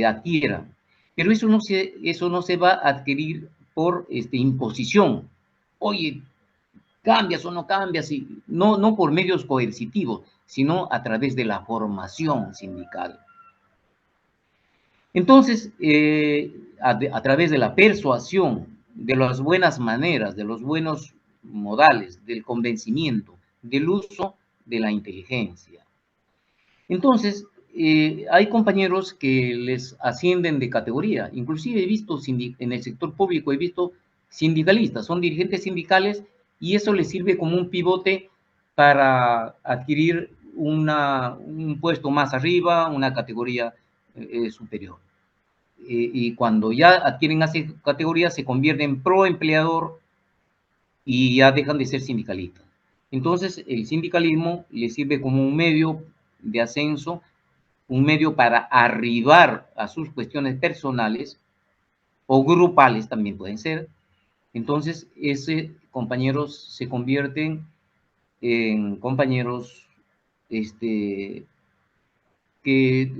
adquieran. Pero eso no se va a adquirir por imposición. Oye, cambias o no cambias, no por medios coercitivos, sino a través de la formación sindical. Entonces, a través de la persuasión, de las buenas maneras, de los buenos modales, del convencimiento, del uso de la inteligencia. Entonces, hay compañeros que les ascienden de categoría. Inclusive he visto en el sector público, he visto sindicalistas, son dirigentes sindicales y eso les sirve como un pivote para adquirir un puesto más arriba, una categoría superior. Y cuando ya adquieren esa categoría se convierten en pro empleador y ya dejan de ser sindicalistas. Entonces, el sindicalismo les sirve como un medio de ascenso un medio para arribar a sus cuestiones personales o grupales también pueden ser. Entonces, ese compañeros se convierten en compañeros que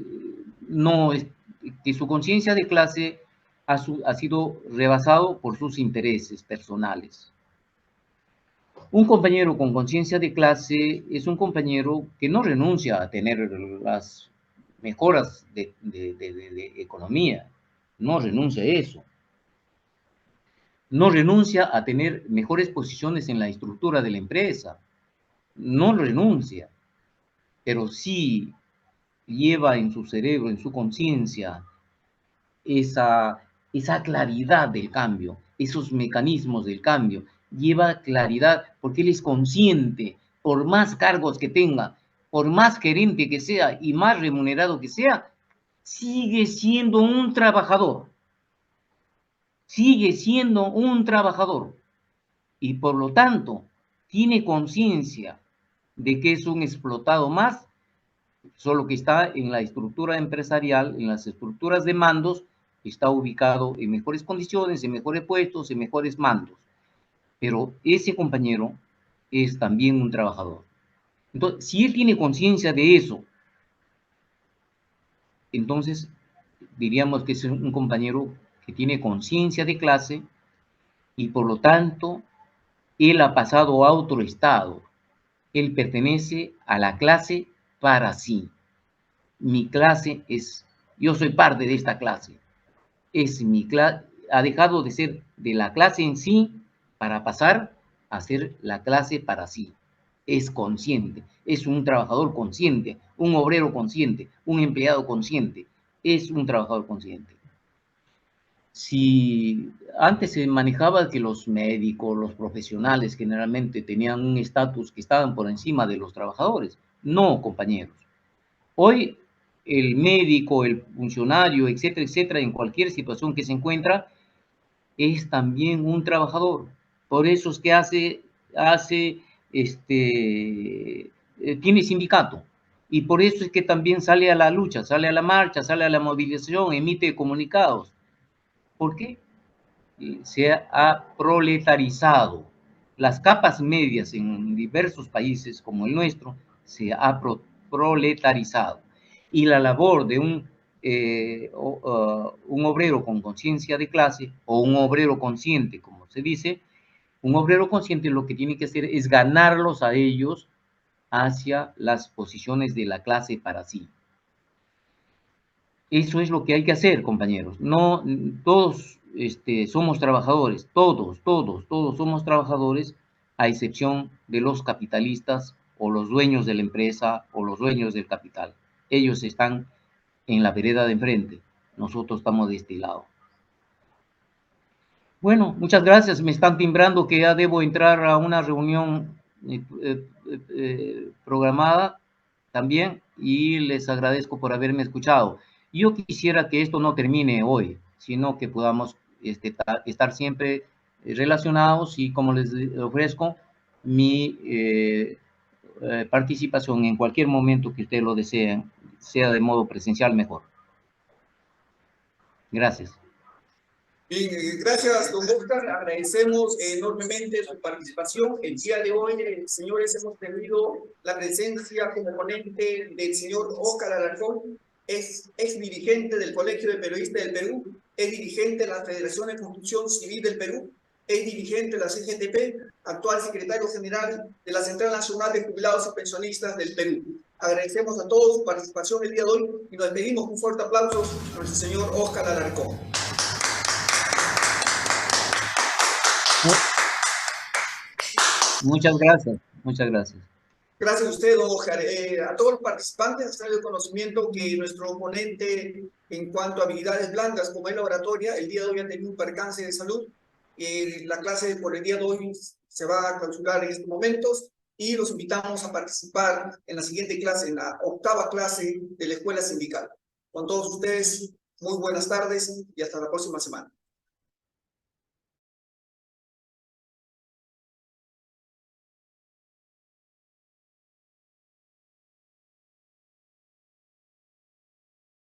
no que su conciencia de clase ha sido rebasado por sus intereses personales. Un compañero con conciencia de clase es un compañero que no renuncia a tener las mejoras de economía, no renuncia a eso. No renuncia a tener mejores posiciones en la estructura de la empresa, no renuncia, pero sí lleva en su cerebro, en su conciencia, esa claridad del cambio, esos mecanismos del cambio. Lleva claridad porque él es consciente, por más cargos que tenga, por más gerente que sea y más remunerado que sea, sigue siendo un trabajador. Sigue siendo un trabajador. Y por lo tanto, tiene conciencia de que es un explotado más, solo que está en la estructura empresarial, en las estructuras de mandos, está ubicado en mejores condiciones, en mejores puestos, en mejores mandos. Pero ese compañero es también un trabajador. Entonces, si él tiene conciencia de eso, entonces diríamos que es un compañero que tiene conciencia de clase y por lo tanto, él ha pasado a otro estado. Él pertenece a la clase para sí. Mi clase es, yo soy parte de esta clase. Es mi clase, ha dejado de ser de la clase en sí para pasar a ser la clase para sí. Es consciente, es un trabajador consciente, un obrero consciente, un empleado consciente, es un trabajador consciente. Si antes se manejaba que los médicos, los profesionales generalmente tenían un estatus que estaban por encima de los trabajadores, no, compañeros. Hoy el médico, el funcionario, etcétera, en cualquier situación que se encuentra, es también un trabajador. Por eso es que tiene sindicato. Y por eso es que también sale a la lucha, sale a la marcha, sale a la movilización, emite comunicados. ¿Por qué? Se ha proletarizado. Las capas medias en diversos países como el nuestro se ha proletarizado. Y la labor de un obrero con conciencia de clase o un obrero consciente, como se dice, un obrero consciente lo que tiene que hacer es ganarlos a ellos hacia las posiciones de la clase para sí. Eso es lo que hay que hacer, compañeros. No, todos somos trabajadores, todos somos trabajadores, a excepción de los capitalistas o los dueños de la empresa o los dueños del capital. Ellos están en la vereda de enfrente, nosotros estamos de este lado. Bueno, muchas gracias. Me están timbrando que ya debo entrar a una reunión programada también y les agradezco por haberme escuchado. Yo quisiera que esto no termine hoy, sino que podamos estar siempre relacionados y como les ofrezco mi participación en cualquier momento que ustedes lo deseen, sea de modo presencial mejor. Gracias. Bien, gracias, don Oscar. Agradecemos enormemente su participación. El día de hoy, señores, hemos tenido la presencia como ponente del señor Oscar Alarcón, ex dirigente del Colegio de Periodistas del Perú, es dirigente de la Federación de Construcción Civil del Perú, es dirigente de la CGTP, actual secretario general de la Central Nacional de Jubilados y Pensionistas del Perú. Agradecemos a todos su participación el día de hoy y nos despedimos con un fuerte aplauso a nuestro señor Oscar Alarcón. Muchas gracias, muchas gracias. Gracias a usted, don Oscar. A todos los participantes, está el conocimiento que nuestro ponente en cuanto a habilidades blancas, como es la oratoria, el día de hoy ha tenido un percance de salud. La clase por el día de hoy se va a clausurar en estos momentos y los invitamos a participar en la siguiente clase, en la 8ª clase de la Escuela Sindical. Con todos ustedes, muy buenas tardes y hasta la próxima semana.